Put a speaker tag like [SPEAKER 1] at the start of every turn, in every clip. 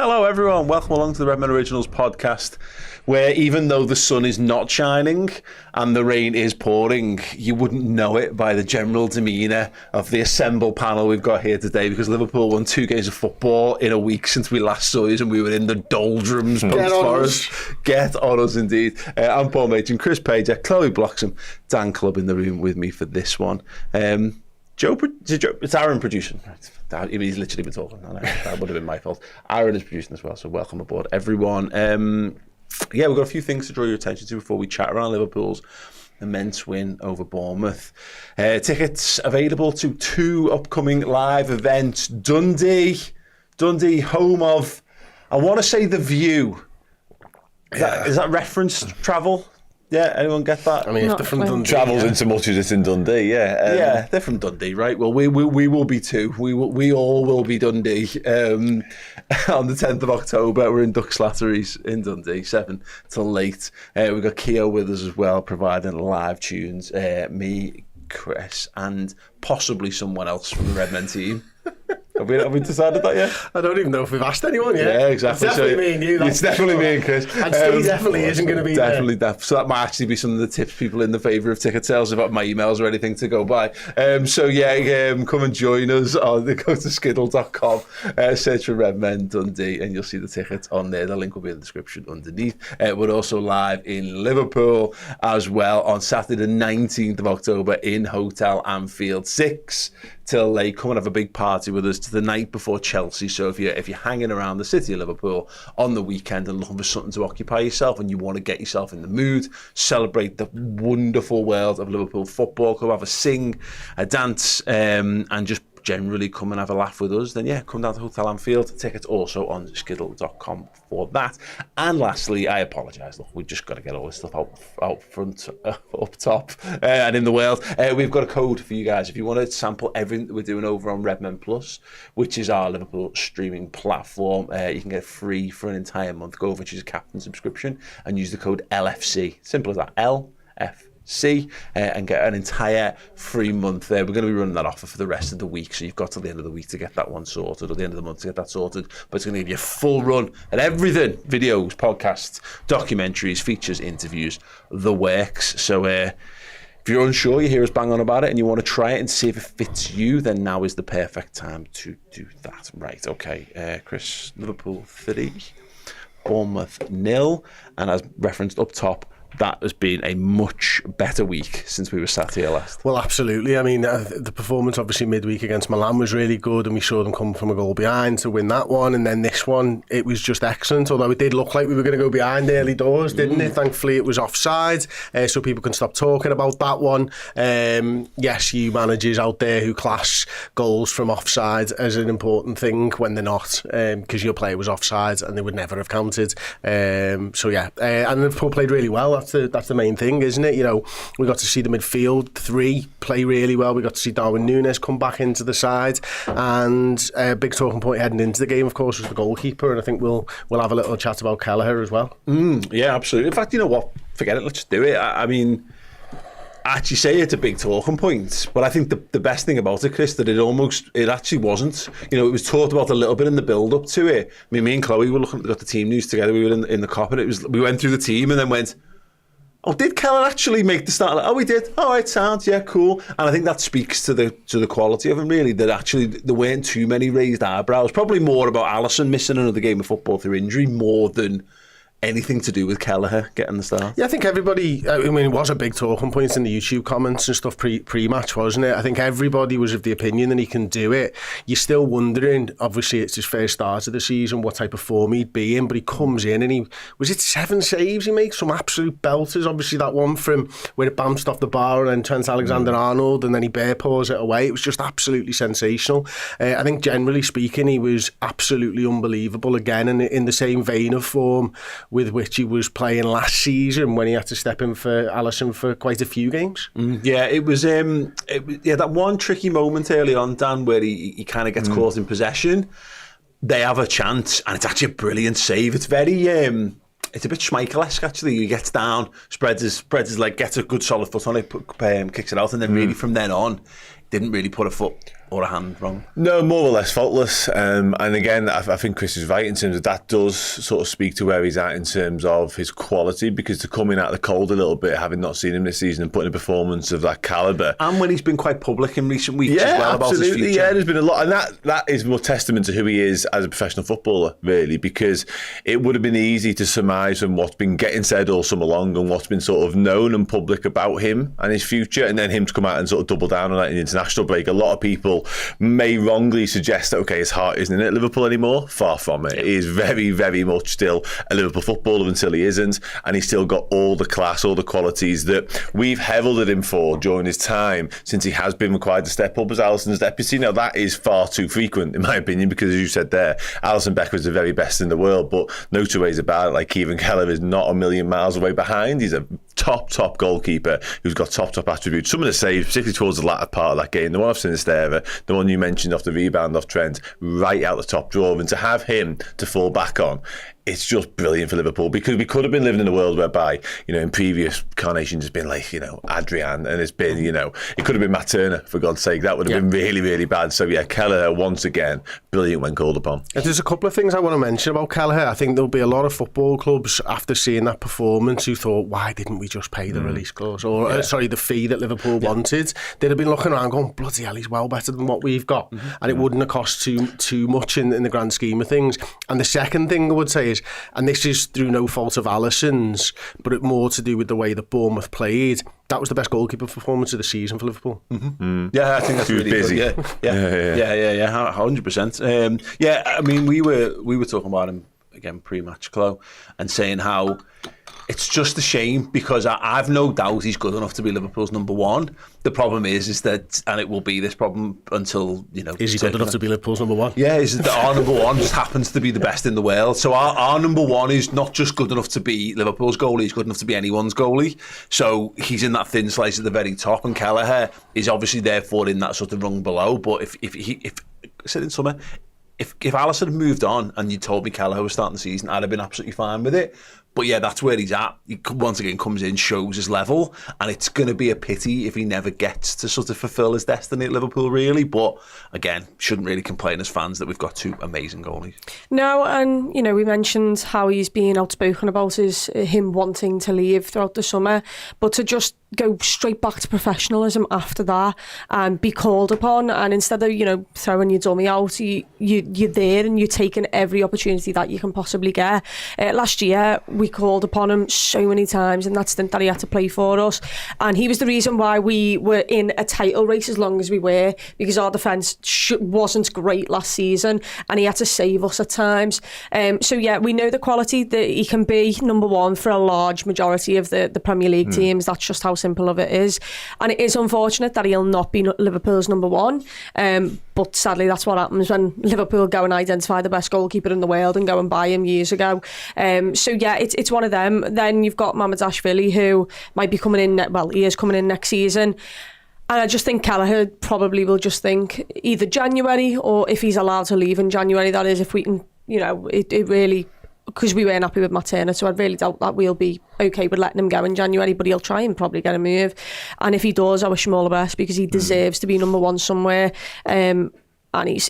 [SPEAKER 1] Hello everyone, welcome along to the Redmen Originals Podcast, where even though the sun is not shining and the rain is pouring, you wouldn't know it by the general demeanour of the assembled panel we've got here today, because Liverpool won 2 games of football in a week since we last saw you, and we were in the doldrums post-Forest. Get on us indeed. I'm Paul Machin, Chris Page, Chloe Bloxham, Dan Clubb in the room with me for this one. It's Aaron producing. He's literally been talking. That would have been my fault. Aaron is producing as well, so welcome aboard, everyone. We've got a few things to draw your attention to before we chat around Liverpool's immense win over Bournemouth. Tickets available to 2 upcoming live events. Dundee, home of, I want to say The View. Is that reference travel? Yeah, anyone get that?
[SPEAKER 2] I mean, if they're from Dundee,
[SPEAKER 3] travels in so much as it's in Dundee,
[SPEAKER 1] yeah, they're from Dundee, right? Well, we will be too. We all will be Dundee on the 10th of October. We're in Duck Slattery's in Dundee, 7 till late. We've got Keo with us as well, providing live tunes. Me, Chris, and possibly someone else from the Redmen team. Have we decided that yet?
[SPEAKER 2] I don't even know if we've asked anyone yet.
[SPEAKER 1] Yeah, exactly.
[SPEAKER 2] It's definitely me and you.
[SPEAKER 1] It's definitely me and Chris.
[SPEAKER 2] And Steve definitely isn't going to be there.
[SPEAKER 1] So that might actually be some of the tips people in the favour of ticket sales about my emails or anything to go by. Come and join us. Go to skiddle.com, search for Redmen Dundee, and you'll see the tickets on there. The link will be in the description underneath. We're also live in Liverpool as well on Saturday the 19th of October in Hotel Anfield, 6 till late. Come and have a big party with us to the night before Chelsea. So if you're hanging around the city of Liverpool on the weekend and looking for something to occupy yourself, and you want to get yourself in the mood, celebrate the wonderful world of Liverpool football, come have a sing, a dance, and just generally come and have a laugh with us, then come down to Hotel Anfield. Tickets also on skiddle.com for that. And lastly, I apologise. Look, we've just got to get all this stuff out front, up top, and in the world. We've got a code for you guys. If you want to sample everything that we're doing over on Redmen Plus, which is our Liverpool streaming platform, you can get free for an entire month. Go over, choose a captain subscription, and use the code LFC. Simple as that, LFC. And get an entire free month there. We're going to be running that offer for the rest of the week, so you've got till the end of the week to get that one sorted, or the end of the month to get that sorted, but it's going to give you a full run at everything: videos, podcasts, documentaries, features, interviews, the works. So if you're unsure, you hear us bang on about it and you want to try it and see if it fits you, then now is the perfect time to do that. Right, okay, Chris, Liverpool 3, Bournemouth 0, and as referenced up top, that has been a much better week since we were sat here last.
[SPEAKER 2] Well, absolutely. I mean, the performance obviously midweek against Milan was really good, and we saw them come from a goal behind to win that one. And then this one, it was just excellent, although it did look like we were going to go behind early doors, didn't it? Thankfully, it was offside, so people can stop talking about that one. Yes, you managers out there who class goals from offside as an important thing when they're not, because your player was offside and they would never have counted. And Liverpool played really well. That's the main thing, isn't it? You know, we got to see the midfield 3 play really well. We got to see Darwin Nunez come back into the side, and a big talking point heading into the game, of course, was the goalkeeper. And I think we'll have a little chat about Kelleher as well.
[SPEAKER 1] Yeah, absolutely. In fact, you know what? Forget it. Let's just do it. I mean, I actually say it's a big talking point, but I think the best thing about it, Chris, that it actually wasn't. You know, it was talked about a little bit in the build up to it. I mean, me and Chloe were got the team news together. We were in the cop, and we went through the team and then went, oh, did Kelleher actually make the start? Oh, he did. All right, sounds, yeah, cool. And I think that speaks to the quality of him, really, that actually there weren't too many raised eyebrows. Probably more about Alisson missing another game of football through injury, more than anything to do with Kelleher getting the start.
[SPEAKER 2] Yeah, I think everybody, I mean, it was a big talking point in the YouTube comments and stuff pre-match, wasn't it? I think everybody was of the opinion that he can do it. You're still wondering, obviously it's his first start of the season, what type of form he'd be in, but he comes in and was it 7 saves he makes? Some absolute belters. Obviously that one from where it bounced off the bar and then Trent Alexander-Arnold and then he bare paws it away. It was just absolutely sensational. I think generally speaking, he was absolutely unbelievable again, and in the same vein of form with which he was playing last season when he had to step in for Alisson for quite a few games.
[SPEAKER 1] Yeah, it was that one tricky moment early on, Dan, where he kind of gets caught in possession. They have a chance, and it's actually a brilliant save. It's very it's a bit Schmeichel-esque, actually. He gets down, spreads his leg, gets a good solid foot on it, kicks it out, and then really from then on, didn't really put a foot or a hand wrong?
[SPEAKER 3] No, more or less faultless. And again, I think Chris is right in terms of that does sort of speak to where he's at in terms of his quality, because to come in out of the cold a little bit, having not seen him this season and putting a performance of that calibre.
[SPEAKER 1] And when he's been quite public in recent weeks as well about his future.
[SPEAKER 3] Yeah, there's been a lot. And that is more testament to who he is as a professional footballer, really, because it would have been easy to surmise from what's been getting said all summer long and what's been sort of known and public about him and his future, and then him to come out and sort of double down on that in the international break. A lot of people may wrongly suggest that, okay, his heart isn't in it Liverpool anymore. Far from it. He is very, very much still a Liverpool footballer until he isn't, and he's still got all the class, all the qualities that we've heralded him for during his time since he has been required to step up as Alisson's deputy. Now, that is far too frequent, in my opinion, because as you said there, Alisson Becker is the very best in the world, but no two ways about it. Like, Kieran Kelleher is not a million miles away behind. He's a top goalkeeper who's got top attributes. Some of the saves, particularly towards the latter part of that game, the one off Sinisterra, the one you mentioned off the rebound off Trent, right out the top drawer, and to have him to fall back on, it's just brilliant for Liverpool, because we could have been living in a world whereby, in previous carnations it's been like, Adrian, and it's been, it could have been Matt Turner, for God's sake. That would have been really, really bad. So yeah, Kelleher, once again, brilliant when called upon.
[SPEAKER 2] There's a couple of things I want to mention about Kelleher. I think there'll be a lot of football clubs after seeing that performance who thought, why didn't we just pay the release clause, or the fee that Liverpool wanted? They'd have been looking around going, bloody hell, he's well better than what we've got, and it wouldn't have cost too much in the grand scheme of things. And the second thing I would say is, and this is through no fault of Alisson's, but it more to do with the way that Bournemouth played, that was the best goalkeeper performance of the season for Liverpool.
[SPEAKER 1] Yeah, I think that's really
[SPEAKER 3] busy.
[SPEAKER 1] good. Yeah, 100%. Yeah, I mean, we were talking about him again pre-match, Chloe, and saying how it's just a shame, because I've no doubt he's good enough to be Liverpool's number one. The problem is that, and it will be this problem until,
[SPEAKER 2] Is he good enough to be Liverpool's number one?
[SPEAKER 1] Yeah, is that our number one just happens to be the best in the world. So our number one is not just good enough to be Liverpool's goalie, he's good enough to be anyone's goalie. So he's in that thin slice at the very top, and Kelleher is obviously therefore in that sort of rung below. But if said in summer, if Alisson had moved on and you told me Kelleher was starting the season, I'd have been absolutely fine with it. But yeah, that's where he's at. He once again comes in, shows his level, and it's going to be a pity if he never gets to sort of fulfil his destiny at Liverpool, really. But again, shouldn't really complain as fans that we've got two amazing goalies.
[SPEAKER 4] No, and we mentioned how he's been outspoken about him wanting to leave throughout the summer, but to just go straight back to professionalism after that and be called upon, and instead of throwing your dummy out, you're there and you're taking every opportunity that you can possibly get. Last year we called upon him so many times in that stint that he had to play for us, and he was the reason why we were in a title race as long as we were, because our defence wasn't great last season and he had to save us at times. So yeah, we know the quality that he can be number one for a large majority of the Premier League teams. That's just how simple of it is, and it is unfortunate that he'll not be Liverpool's number one, but sadly that's what happens when Liverpool go and identify the best goalkeeper in the world and go and buy him years ago. So yeah, it's one of them. Then you've got Mamardashvili, who might be coming in, well, he is coming in next season, and I just think Kelleher probably will just think either January, or if he's allowed to leave in January, that is, if we can, it really, because we weren't happy with Matt Turner, so I really doubt that we'll be okay with letting him go in January, but he'll try and probably get a move. And if he does, I wish him all the best, because he deserves to be number one somewhere. And he's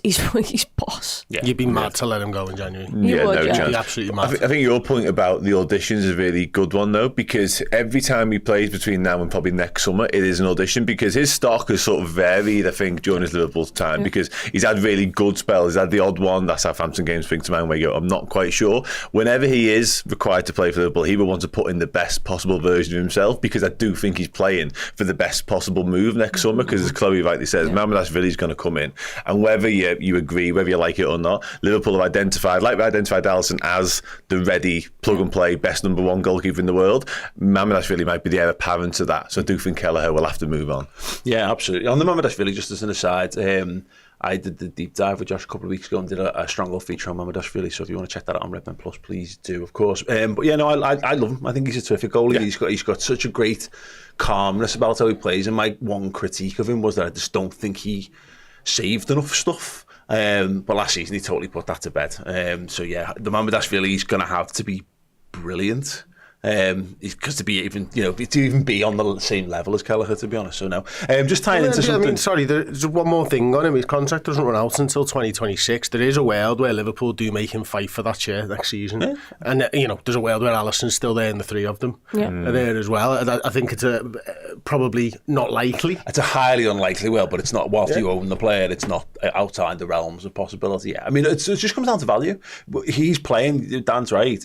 [SPEAKER 4] boss.
[SPEAKER 2] Yeah. You'd be mad to let him go in January.
[SPEAKER 4] You would,
[SPEAKER 3] no chance.
[SPEAKER 2] Absolutely mad.
[SPEAKER 3] I think your point about the auditions is a really good one, though, because every time he plays between now and probably next summer, it is an audition, because his stock has sort of varied, I think, during his Liverpool time, because he's had really good spells. He's had the odd one, that Southampton game springs to mind where you go, I'm not quite sure. Whenever he is required to play for Liverpool, he will want to put in the best possible version of himself, because I do think he's playing for the best possible move next summer, because as Chloe rightly says, Mamardashvili's going to come in, and whether you agree, whether you like it or not, Liverpool have identified, like we identified Alisson as the ready, plug-and-play, best number one goalkeeper in the world. Mamardashvili might be the heir apparent to that, so I do think Kelleher will have to move on.
[SPEAKER 1] Yeah, absolutely. On the Mamardashvili, just as an aside, I did the deep dive with Josh a couple of weeks ago and did a strong feature on Mamardashvili, so if you want to check that out on Redmen Plus, please do, of course. But yeah, no, I love him. I think he's a terrific goalie. Yeah. He's got such a great calmness about how he plays, and my one critique of him was that I just don't think he saved enough stuff. But last season he totally put that to bed. So yeah, the Mamardashvili is going to have to be brilliant Because to even be on the same level as Kelleher, to be honest. So no, just tying into something.
[SPEAKER 2] I mean, sorry, there's one more thing on him. His contract doesn't run out until 2026. There is a world where Liverpool do make him fight for that chair next season, and there's a world where Alisson's still there, and the three of them are there as well. I think it's probably not likely.
[SPEAKER 1] It's a highly unlikely world, but it's not. Whilst you own the player, it's not outside the realms of possibility. Yeah, I mean, it just comes down to value. He's playing. Dan's right.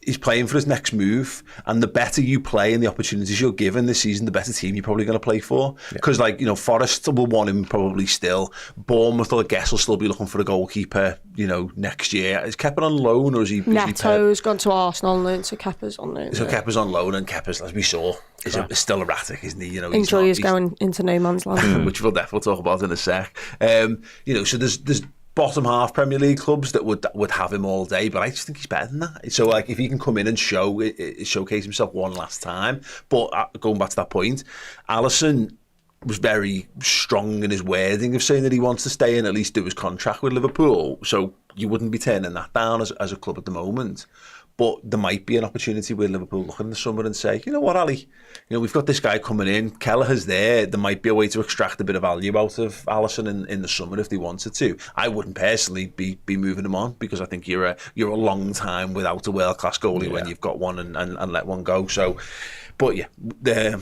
[SPEAKER 1] He's playing for his next move, and the better you play and the opportunities you're given this season, the better team you're probably going to play for. Because, Forest will want him probably still. Bournemouth, I guess, will still be looking for a goalkeeper, next year. Is Kepa on loan, or is he...
[SPEAKER 4] Neto's gone to Arsenal on loan, so Kepa's on loan.
[SPEAKER 1] So Kepa's on loan, and Kepa's, as we saw, is still erratic, isn't he?
[SPEAKER 4] He's going into no man's land.
[SPEAKER 1] Which we'll definitely talk about in a sec. So there's bottom half Premier League clubs that would have him all day, but I just think he's better than that. So if he can come in and showcase himself one last time. But going back to that point, Alisson was very strong in his wording of saying that he wants to stay and at least do his contract with Liverpool. So you wouldn't be turning that down as a club at the moment. But there might be an opportunity where Liverpool look in the summer and say, you know what, Ali, we've got this guy coming in. Kelleher's there. There might be a way to extract a bit of value out of Alisson in the summer if they wanted to. I wouldn't personally be moving him on, because I think you're a long time without a world class goalie when you've got one and let one go. So, but yeah, they've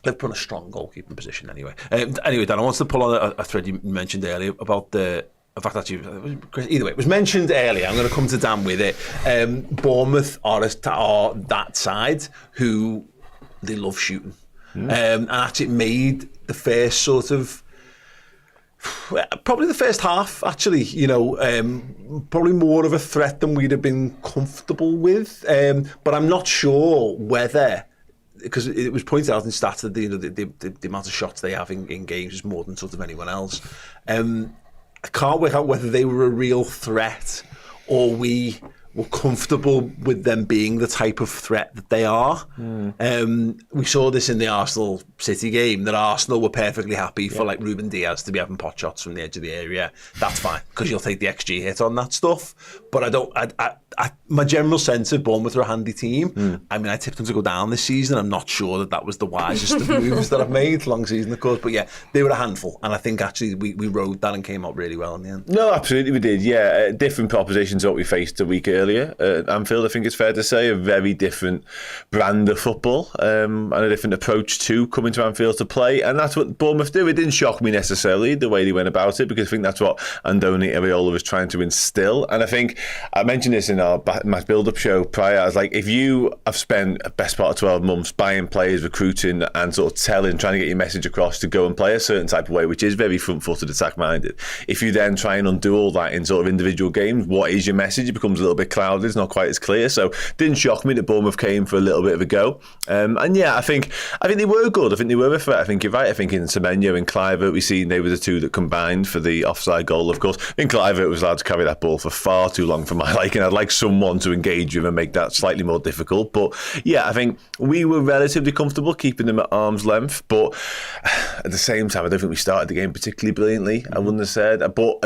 [SPEAKER 1] put in a strong goalkeeping position anyway. Anyway, Dan, I want to pull on a thread you mentioned earlier about the fact that either way, it was mentioned earlier. I'm going to come to Dan with it. Bournemouth are that side who they love shooting, and actually made the first sort of probably the first half actually. Probably more of a threat than we'd have been comfortable with. But I'm not sure whether, because it was pointed out in stats that the amount of shots they have in games is more than sort of anyone else. I can't work out whether they were a real threat or we were comfortable with them being the type of threat that they are. We saw this in the Arsenal City game, that Arsenal were perfectly happy for Ruben Diaz to be having pot shots from the edge of the area. That's fine, because you'll take the XG hit on that stuff. But my general sense of Bournemouth are a handy team. I mean, I tipped them to go down this season. I'm not sure that was the wisest of moves that I've made. Long season, of course. But yeah, they were a handful. And I think actually we rode that and came out really well in the end.
[SPEAKER 3] No, absolutely we did. Yeah, different propositions to what we faced a week earlier. Anfield, I think it's fair to say, a very different brand of football and a different approach to coming to Anfield to play. And that's what Bournemouth do. It didn't shock me necessarily the way they went about it, because I think that's what Andoni Iraola was trying to instill. And I think I mentioned this in our match build-up show prior. I was like, if you have spent the best part of 12 months buying players, recruiting and sort of trying to get your message across to go and play a certain type of way, which is very front-footed, attack-minded, if you then try and undo all that in sort of individual games, what is your message? It becomes a little bit clouded. It's not quite as clear. So it didn't shock me that Bournemouth came for a little bit of a go. And yeah, I think they were good. I think they were a threat. I think you're right. I think in Semenyo and Kluivert, we've seen they were the two that combined for the offside goal, of course. I think Kluivert was allowed to carry that ball for far too long for my liking. I'd like someone to engage with and make that slightly more difficult. But yeah, I think we were relatively comfortable keeping them at arm's length. But at the same time, I don't think we started the game particularly brilliantly, I wouldn't have said. But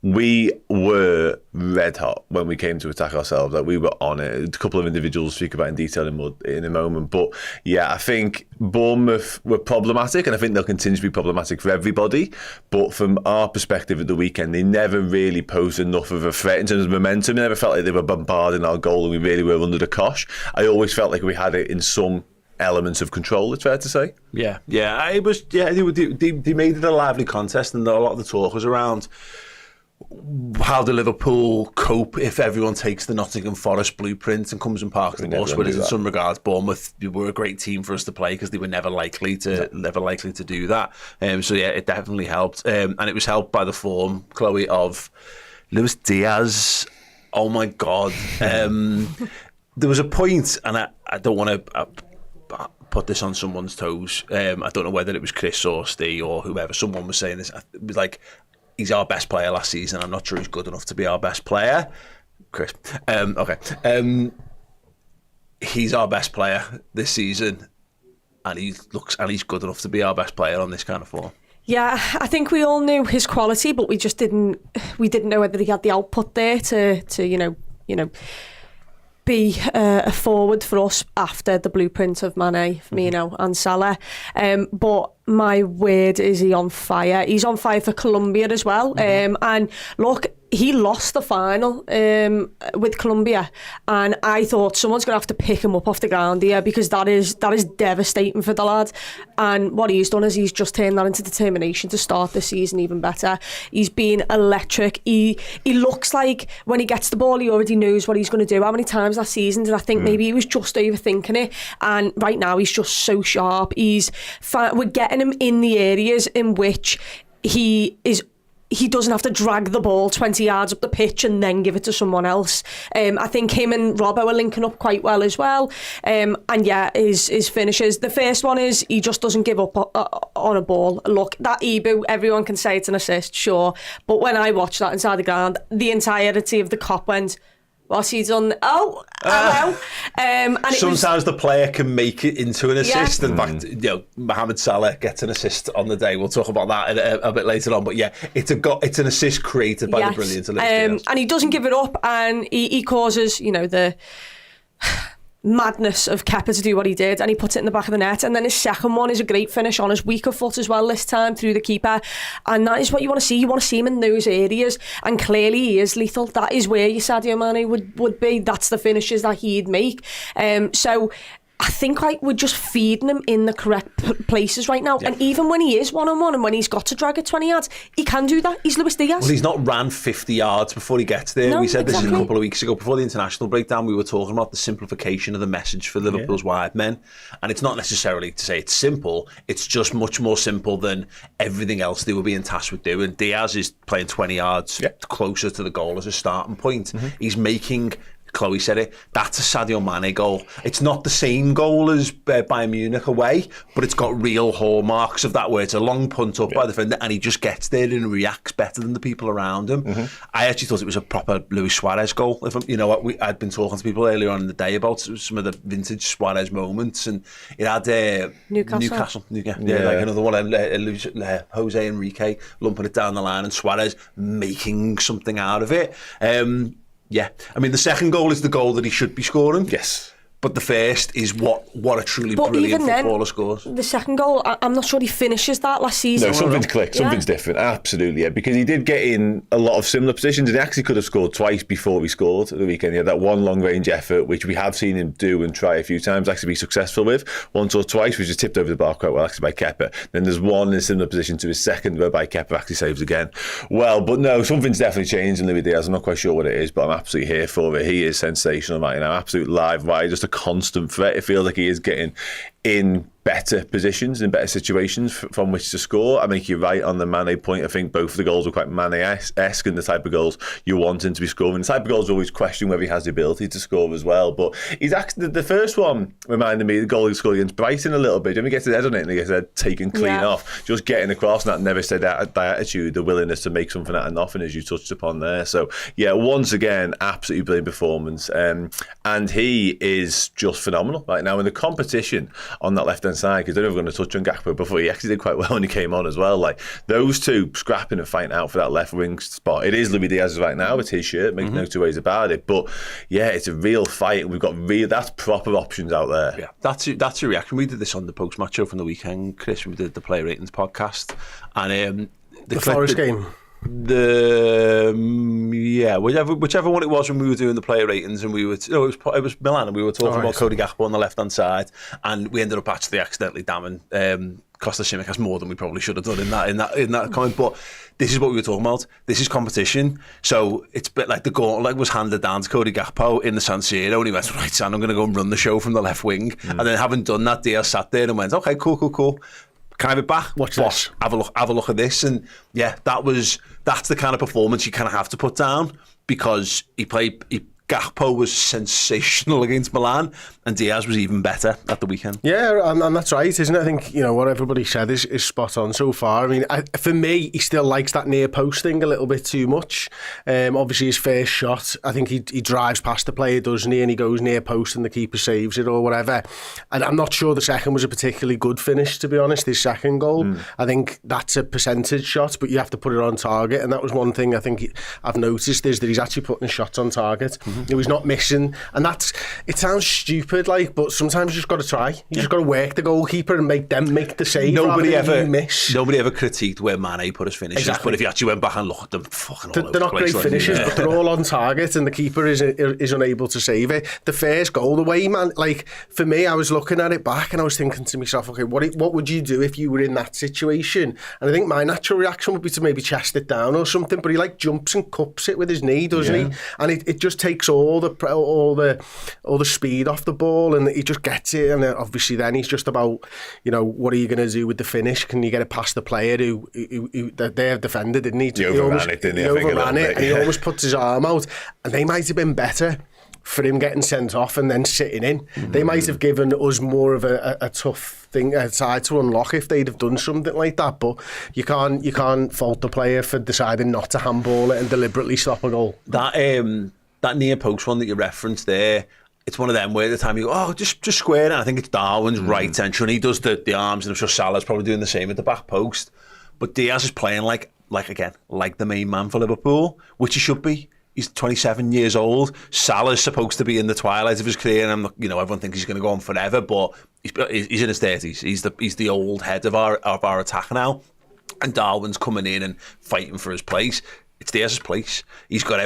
[SPEAKER 3] we were red hot when we came to attack ourselves. Like, we were on it. A couple of individuals speak about in detail in a moment. But yeah, I think Bournemouth were problematic, and I think they'll continue to be problematic for everybody. But from our perspective at the weekend, they never really posed enough of a threat in terms of momentum. I never felt like they were bombarding our goal and we really were under the cosh. I always felt like we had it in some elements of control, it's fair to say.
[SPEAKER 1] Yeah. It was. Yeah, they made it a lively contest, and a lot of the talk was around how do Liverpool cope if everyone takes the Nottingham Forest blueprint and comes and parks the bus. Whereas in some regards, Bournemouth were a great team for us to play, because they were never likely to do that. So yeah, it definitely helped, and it was helped by the form, Chloe, of Luis Diaz. Oh my God, there was a point, and I don't want to put this on someone's toes. I don't know whether it was Chris or Steve or whoever. Someone was saying this. It was like, he's our best player last season. I'm not sure he's good enough to be our best player. Chris. Okay. He's our best player this season, and he's good enough to be our best player on this kind of form.
[SPEAKER 4] Yeah, I think we all knew his quality, but we just didn't know whether he had the output there to be a forward for us after the blueprint of Mane, Firmino and Salah. But my word, is he on fire. He's on fire for Colombia as well. And look, he lost the final with Colombia, and I thought someone's going to have to pick him up off the ground here, because that is devastating for the lad. And what he's done is he's just turned that into determination to start this season even better. He's been electric. He looks like when he gets the ball, he already knows what he's going to do. How many times last season did I think maybe he was just overthinking it? And right now he's just so sharp. We're getting him in the areas in which he doesn't have to drag the ball 20 yards up the pitch and then give it to someone else. I think him and Robbo are linking up quite well as well. And yeah, his finishes. The first one is he just doesn't give up on a ball. Look, that Ibu, everyone can say it's an assist, sure. But when I watched that inside the ground, the entirety of the cop went, what's he done? Oh, hello. And
[SPEAKER 1] sometimes the player can make it into an assist. In fact, Mohamed Salah gets an assist on the day. We'll talk about that a bit later on. But yeah, it's an assist created by the brilliant Diaz.
[SPEAKER 4] And he doesn't give it up, and he causes, the madness of Kepa to do what he did, and he puts it in the back of the net. And then his second one is a great finish on his weaker foot as well, this time through the keeper. And that is what you want to see. You want to see him in those areas, and clearly he is lethal. That is where your Sadio Mane would be. That's the finishes that he'd make. So I think we're just feeding him in the correct places right now. Yeah. And even when he is one-on-one and when he's got to drag it 20 yards, he can do that. He's Luis Diaz.
[SPEAKER 1] Well, he's not ran 50 yards before he gets there. No, we said this a couple of weeks ago. Before the international breakdown, we were talking about the simplification of the message for Liverpool's wide men. And it's not necessarily to say it's simple. It's just much more simple than everything else they were being tasked with doing. Diaz is playing 20 yards closer to the goal as a starting point. He's making... Chloe said it, that's a Sadio Mane goal. It's not the same goal as Bayern Munich away, but it's got real hallmarks of that, where it's a long punt up by the defender and he just gets there and reacts better than the people around him. I actually thought it was a proper Luis Suarez goal. I'd been talking to people earlier on in the day about some of the vintage Suarez moments, and it had Newcastle. Like another one, Jose Enrique lumping it down the line and Suarez making something out of it. Yeah, I mean, the second goal is the goal that he should be scoring.
[SPEAKER 3] Yes.
[SPEAKER 1] But the first is what a truly brilliant footballer scores.
[SPEAKER 4] The second goal, I'm not sure he finishes that last season.
[SPEAKER 3] No, something's clicked, something's different, absolutely, yeah. Because he did get in a lot of similar positions, and he actually could have scored twice before he scored at the weekend. He had that one long-range effort, which we have seen him do and try a few times, actually be successful with, once or twice, which is tipped over the bar quite well, actually, by Kepa. Then there's one in a similar position to his second, whereby Kepa actually saves again. Well, but no, something's definitely changed in Luis Diaz. I'm not quite sure what it is, but I'm absolutely here for it. He is sensational right now, absolute live wire, just a constant threat. It feels like he is getting in better positions, in better situations from which to score. I think you're right on the Mane point. I think both of the goals were quite Mane-esque, and the type of goals you want him to be scoring. The type of goals always question whether he has the ability to score as well. But he's actually, the first one reminded me of the goal he scored against Brighton a little bit. When he gets his head on it and he gets his head taken clean off, just getting across, and that never said that attitude, the willingness to make something out of nothing, as you touched upon there. So yeah, once again, absolutely brilliant performance. And he is just phenomenal right now in the competition on that left-hand side, because I don't know if we're going to touch on Gakpo before. He actually did quite well when he came on as well. Like, those two scrapping and fighting out for that left wing spot. It is Luis Diaz right now, it's his shirt, makes no two ways about it. But yeah, it's a real fight, and we've got that's proper options out there.
[SPEAKER 1] Yeah, that's a reaction. We did this on the post-match show from the weekend, Chris. We did the Player Ratings podcast, and
[SPEAKER 2] the Forest game.
[SPEAKER 1] Whichever one it was when we were doing the player ratings, and we were it was Milan, and we were talking about Cody Gakpo on the left hand side, and we ended up actually accidentally damning Costa Tsimikas more than we probably should have done in that comment. But this is what we were talking about. This is competition, so it's a bit like the gauntlet was handed down to Cody Gakpo in the San Siro, and he went, right, Sam, I'm going to go and run the show from the left wing, and then having done that, Diaz sat there and went, okay, cool. Can I have it back?
[SPEAKER 2] Watch this.
[SPEAKER 1] Have a look at this. And yeah, that's the kind of performance you kind of have to put down, because Gakpo was sensational against Milan, and Diaz was even better at the weekend.
[SPEAKER 2] Yeah, and that's right, isn't it? I think, what everybody said is spot on so far. I mean, for me, he still likes that near post thing a little bit too much. Obviously, his first shot, I think he drives past the player, doesn't he? And he goes near post and the keeper saves it or whatever. And I'm not sure the second was a particularly good finish, to be honest, his second goal. I think that's a percentage shot, but you have to put it on target. And that was one thing I think I've noticed, is that he's actually putting his shots on target. He was not missing, and it sounds stupid, like, but sometimes you just got to try. You just got to work the goalkeeper and make them make the save.
[SPEAKER 1] Nobody ever
[SPEAKER 2] miss.
[SPEAKER 1] Nobody ever critiqued where Mane put his finishes,
[SPEAKER 2] Exactly.
[SPEAKER 1] But if you actually went back and looked at them, fucking all
[SPEAKER 2] They're not great finishes, but they're all on target, and the keeper is unable to save it. The first goal, the way, man, like, for me, I was looking at it back and I was thinking to myself, okay, what would you do if you were in that situation? And I think my natural reaction would be to maybe chest it down or something, but he like jumps and cups it with his knee, doesn't he? And it just takes all the speed off the ball, and he just gets it. And obviously then he's just about, what are you going to do with the finish? Can you get it past the player who their defender, didn't he?
[SPEAKER 3] He overran it, didn't he?
[SPEAKER 2] He overran it, and he almost puts his arm out, and they might have been better for him getting sent off and then sitting in. They might have given us more of a tough thing side to unlock if they'd have done something like that. But you can't fault the player for deciding not to handball it and deliberately stop a goal.
[SPEAKER 1] That near post one that you referenced there, it's one of them where at the time you go, just square it. I think it's Darwin's right entry, and he does the arms, and I'm sure Salah's probably doing the same at the back post. But Diaz is playing like the main man for Liverpool, which he should be. He's 27 years old. Salah's supposed to be in the twilight of his career, and everyone thinks he's going to go on forever, but he's in his 30s. He's the old head of our attack now, and Darwin's coming in and fighting for his place. It's Diaz's place. He's got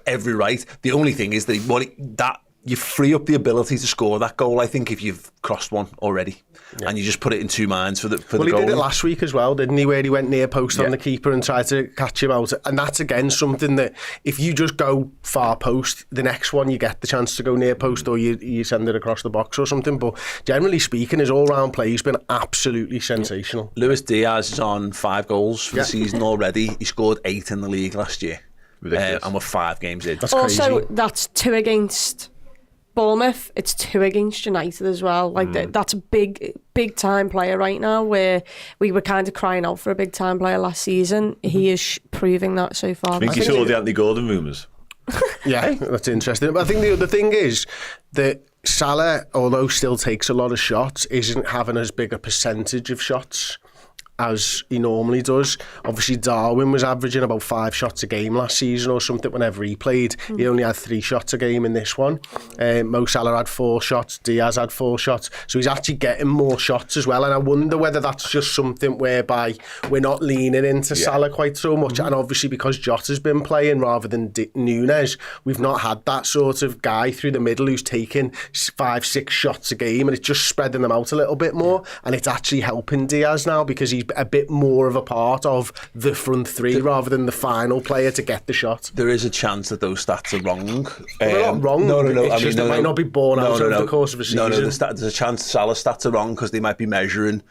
[SPEAKER 1] every right. The only thing is that you free up the ability to score that goal, I think, if you've crossed one already. Yeah. And you just put it in two minds for the goal.
[SPEAKER 2] Well, he did it last week as well, didn't he, where he went near post on the keeper and tried to catch him out. And that's, again, something that if you just go far post, the next one you get the chance to go near post, or you send it across the box or something. But generally speaking, his all-round play has been absolutely sensational.
[SPEAKER 1] Luis Diaz is on 5 goals for the season already. He scored 8 in the league last year. And we're 5 games in.
[SPEAKER 2] That's
[SPEAKER 4] also,
[SPEAKER 2] crazy.
[SPEAKER 4] That's 2 against Bournemouth. It's 2 against United as well. Like that's a big time player right now, where we were kind of crying out for a big time player last season. He is proving that so far.
[SPEAKER 3] I think you saw the Anthony Gordon rumours.
[SPEAKER 2] Yeah, that's interesting. But I think the other thing is that Salah, although still takes a lot of shots, isn't having as big a percentage of shots as he normally does. Obviously, Darwin was averaging about 5 shots a game last season or something whenever he played. He only had 3 shots a game in this one. Mo Salah had 4 shots. Diaz had 4 shots. So he's actually getting more shots as well. And I wonder whether that's just something whereby we're not leaning into Salah quite so much. And obviously, because Jota's been playing rather than Nunez, we've not had that sort of guy through the middle who's taking 5-6 shots a game, and it's just spreading them out a little bit more. And it's actually helping Diaz now, because he's a bit more of a part of the front 3 rather than the final player to get the shot.
[SPEAKER 1] There is a chance that those stats are wrong.
[SPEAKER 2] They're not wrong.
[SPEAKER 1] No.
[SPEAKER 2] It's just they might not be born out over the course of a season.
[SPEAKER 1] There's a chance Salah's stats are wrong because they might be measuring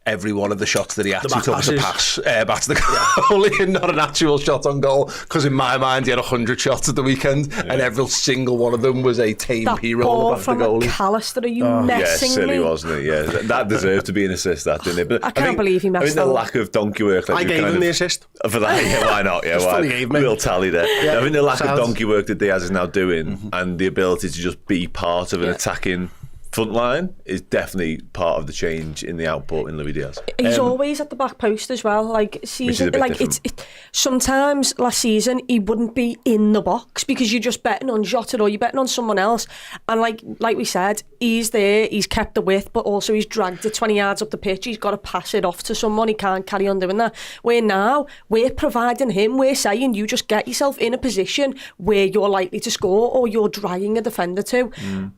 [SPEAKER 1] every one of the shots that he actually took to pass back to the goalie, and not an actual shot on goal, because in my mind he had 100 shots at the weekend and every single one of them was a tame hero on the back of the goalie.
[SPEAKER 4] Callister, are you messing me?
[SPEAKER 3] Silly, wasn't it? Yeah, that deserved to be an assist, that, didn't it? But
[SPEAKER 4] I can't believe he messed up.
[SPEAKER 3] I think the lack of donkey work,
[SPEAKER 2] I gave him the assist
[SPEAKER 3] for that. Yeah, why not? Yeah, why? Real tally there. Yeah, I think the lack of donkey work that Diaz is now doing, and the ability to just be part of an attacking front line is definitely part of the change in the output in Luis Diaz.
[SPEAKER 4] He's always at the back post as well. Like sometimes last season he wouldn't be in the box because you're just betting on Jota or you're betting on someone else. And like we said, he's there, he's kept the width, but also he's dragged it 20 yards up the pitch. He's got to pass it off to someone. He can't carry on doing that. We're providing him. We're saying you just get yourself in a position where you're likely to score or you're dragging a defender to,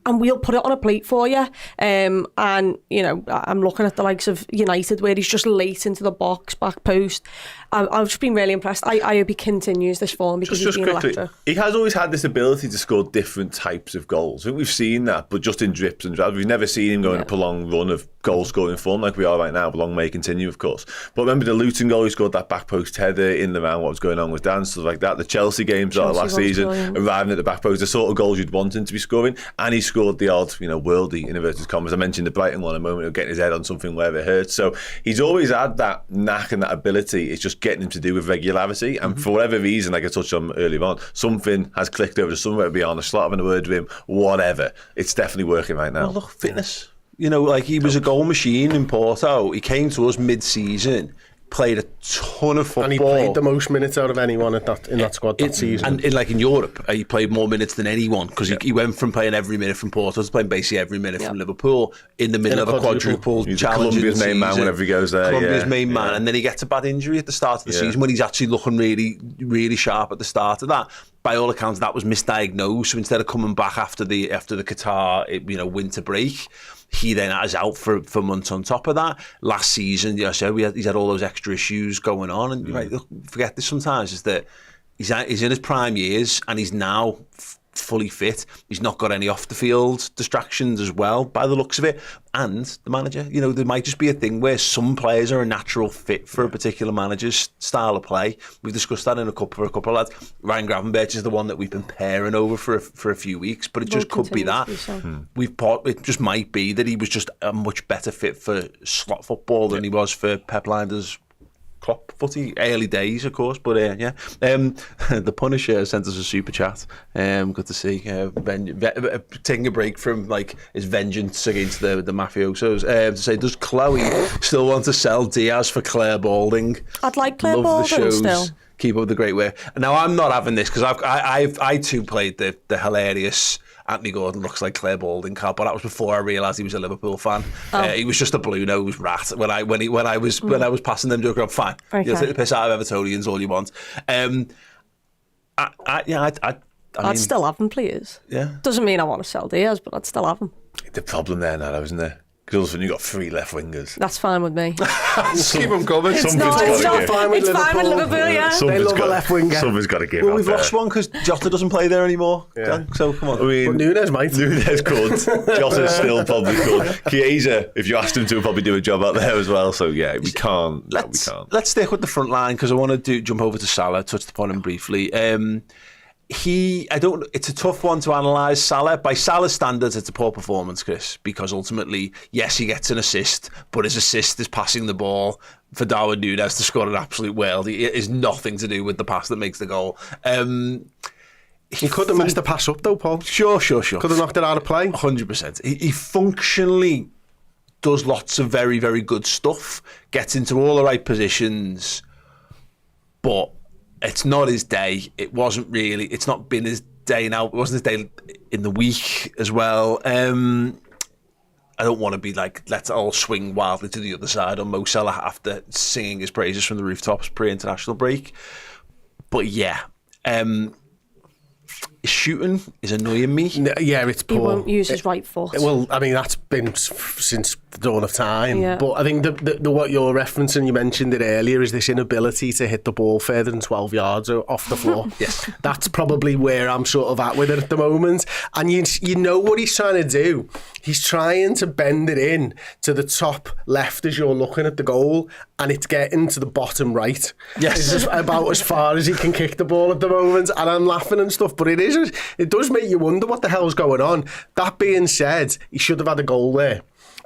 [SPEAKER 4] and we'll put it on a plate for you. And I'm looking at the likes of United where he's just late into the box, back post. I've just been really impressed. I hope he continues this form because he's been electric.
[SPEAKER 3] He has always had this ability to score different types of goals. I think we've seen that, but just in drips and drabs. We've never seen him go in a prolonged run of goal scoring form like we are right now. Long may continue, of course. But remember the Luton goal, he scored that back post header in the round, what was going on with Dan, stuff like that. The Chelsea games last season, arriving at the back post, the sort of goals you'd want him to be scoring. And he scored the odd, worldie, in inverted commas. I mentioned the Brighton one a moment of getting his head on something where it hurts. So he's always had that knack and that ability. It's just getting him to do with regularity. And for whatever reason, like I touched on earlier on, something has clicked over to somewhere beyond a slot, having a word with him, whatever. It's definitely working right now.
[SPEAKER 1] Well, look, fitness. He was a goal machine in Porto. He came to us mid-season. played a ton of football.
[SPEAKER 2] And he played the most minutes out of anyone in that squad that season.
[SPEAKER 1] And in Europe, he played more minutes than anyone because he went from playing every minute from Porto to playing basically every minute from Liverpool in the middle of a quadruple challenge.
[SPEAKER 3] Colombia's main man whenever he goes there.
[SPEAKER 1] Colombia's main man. And then he gets a bad injury at the start of the season when he's actually looking really, really sharp at the start of that. By all accounts, that was misdiagnosed. So instead of coming back after the Qatar winter break, he then is out for months on top of that. Last season, he's had all those extra issues going on. And you might forget this sometimes, is that he's in his prime years and he's now fully fit. He's not got any off the field distractions as well, by the looks of it. And the manager, there might just be a thing where some players are a natural fit for a particular manager's style of play. We've discussed that for a couple of lads. Ryan Gravenberch is the one that we've been pairing over for a few weeks, but it just could be that. It just might be that he was just a much better fit for slot football than he was for Pep Linder's Klopp footy, early days, of course, but the Punisher sent us a super chat. Good to see. Taking a break from his vengeance against the mafiosos to say, does Chloe still want to sell Diaz for Claire Balding?
[SPEAKER 4] I'd like Claire Balding still.
[SPEAKER 1] Keep up the great work. Now I'm not having this because I too played the hilarious Anthony Gordon looks like Claire Balding card, but that was before I realised he was a Liverpool fan. He was just a blue-nosed rat when I was passing them to a crowd. Fine, you'll take the piss out of Evertonians all you want.
[SPEAKER 4] I'd still have them, please.
[SPEAKER 1] Yeah,
[SPEAKER 4] doesn't mean I want to sell Diaz, but I'd still have them.
[SPEAKER 3] The problem there now, isn't there? Because all of a sudden you've got 3 left wingers.
[SPEAKER 4] That's fine with me.
[SPEAKER 1] Just keep them coming.
[SPEAKER 4] It's fine with Liverpool, yeah.
[SPEAKER 2] They love a left winger.
[SPEAKER 3] Something's got to give
[SPEAKER 1] Well, we've lost one because Jota doesn't play there anymore.
[SPEAKER 2] Yeah.
[SPEAKER 1] So come on.
[SPEAKER 3] I mean,
[SPEAKER 2] But Nunez might.
[SPEAKER 3] Nunez could. Jota's still probably could. Chiesa, if you asked him to, would probably do a job out there as well. So yeah, we can't.
[SPEAKER 1] Let's stick with the front line because I want to jump over to Salah. Touched upon him briefly. It's a tough one to analyse Salah. By Salah's standards, it's a poor performance, Chris, because ultimately, yes, he gets an assist, but his assist is passing the ball for Darwin Nunez to score an absolute world. It is nothing to do with the pass that makes the goal.
[SPEAKER 2] He could have messed the pass up though, Paul.
[SPEAKER 1] Sure.
[SPEAKER 2] Could have knocked it out of play.
[SPEAKER 1] 100%. He functionally does lots of very, very good stuff, gets into all the right positions, but it's not his day. It's not been his day now. It wasn't his day in the week as well. I don't want to be let's all swing wildly to the other side on Mo Salah after singing his praises from the rooftops pre-international break. But yeah, his shooting is annoying me.
[SPEAKER 2] Yeah, it's poor.
[SPEAKER 4] He won't use his right foot.
[SPEAKER 2] Well, I mean, that's been since the dawn of time.
[SPEAKER 4] Yeah.
[SPEAKER 2] But I think the what you're referencing, you mentioned it earlier, is this inability to hit the ball further than 12 yards off the floor.
[SPEAKER 1] Yes.
[SPEAKER 2] That's probably where I'm sort of at with it at the moment. And you know what he's trying to do? He's trying to bend it in to the top left as you're looking at the goal, and it's getting to the bottom right.
[SPEAKER 1] Yes.
[SPEAKER 2] It's just about as far as he can kick the ball at the moment, and I'm laughing and stuff, but it does make you wonder what the hell's going on. That being said, he should have had a goal there.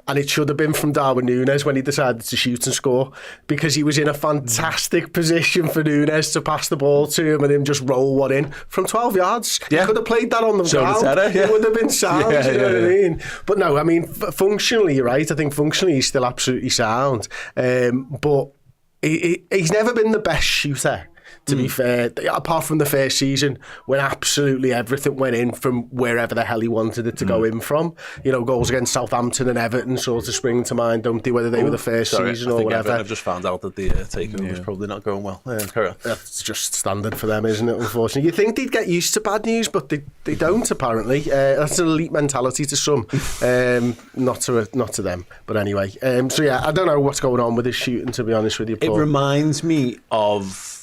[SPEAKER 2] And it should have been from Darwin Nunez when he decided to shoot and score, because he was in a fantastic position for Nunez to pass the ball to him and him just roll one in from 12 yards.
[SPEAKER 1] Yeah.
[SPEAKER 2] He could have played that on the ground. It would have been sound, you know what I mean? But no, I mean, functionally, you're right. I think functionally he's still absolutely sound. But he's never been the best shooter. To be fair, apart from the first season when absolutely everything went in from wherever the hell he wanted it to go in from. You know, goals against Southampton and Everton sort of spring to mind, don't they, whether they were the first season or whatever.
[SPEAKER 1] I've just found out that the takeover was probably not going well. Carry on.
[SPEAKER 2] That's just standard for them, isn't it, unfortunately? You think they'd get used to bad news, but they don't, apparently. That's an elite mentality to some, not to them. But anyway, so yeah, I don't know what's going on with his shooting, to be honest with you, Paul.
[SPEAKER 1] It reminds me of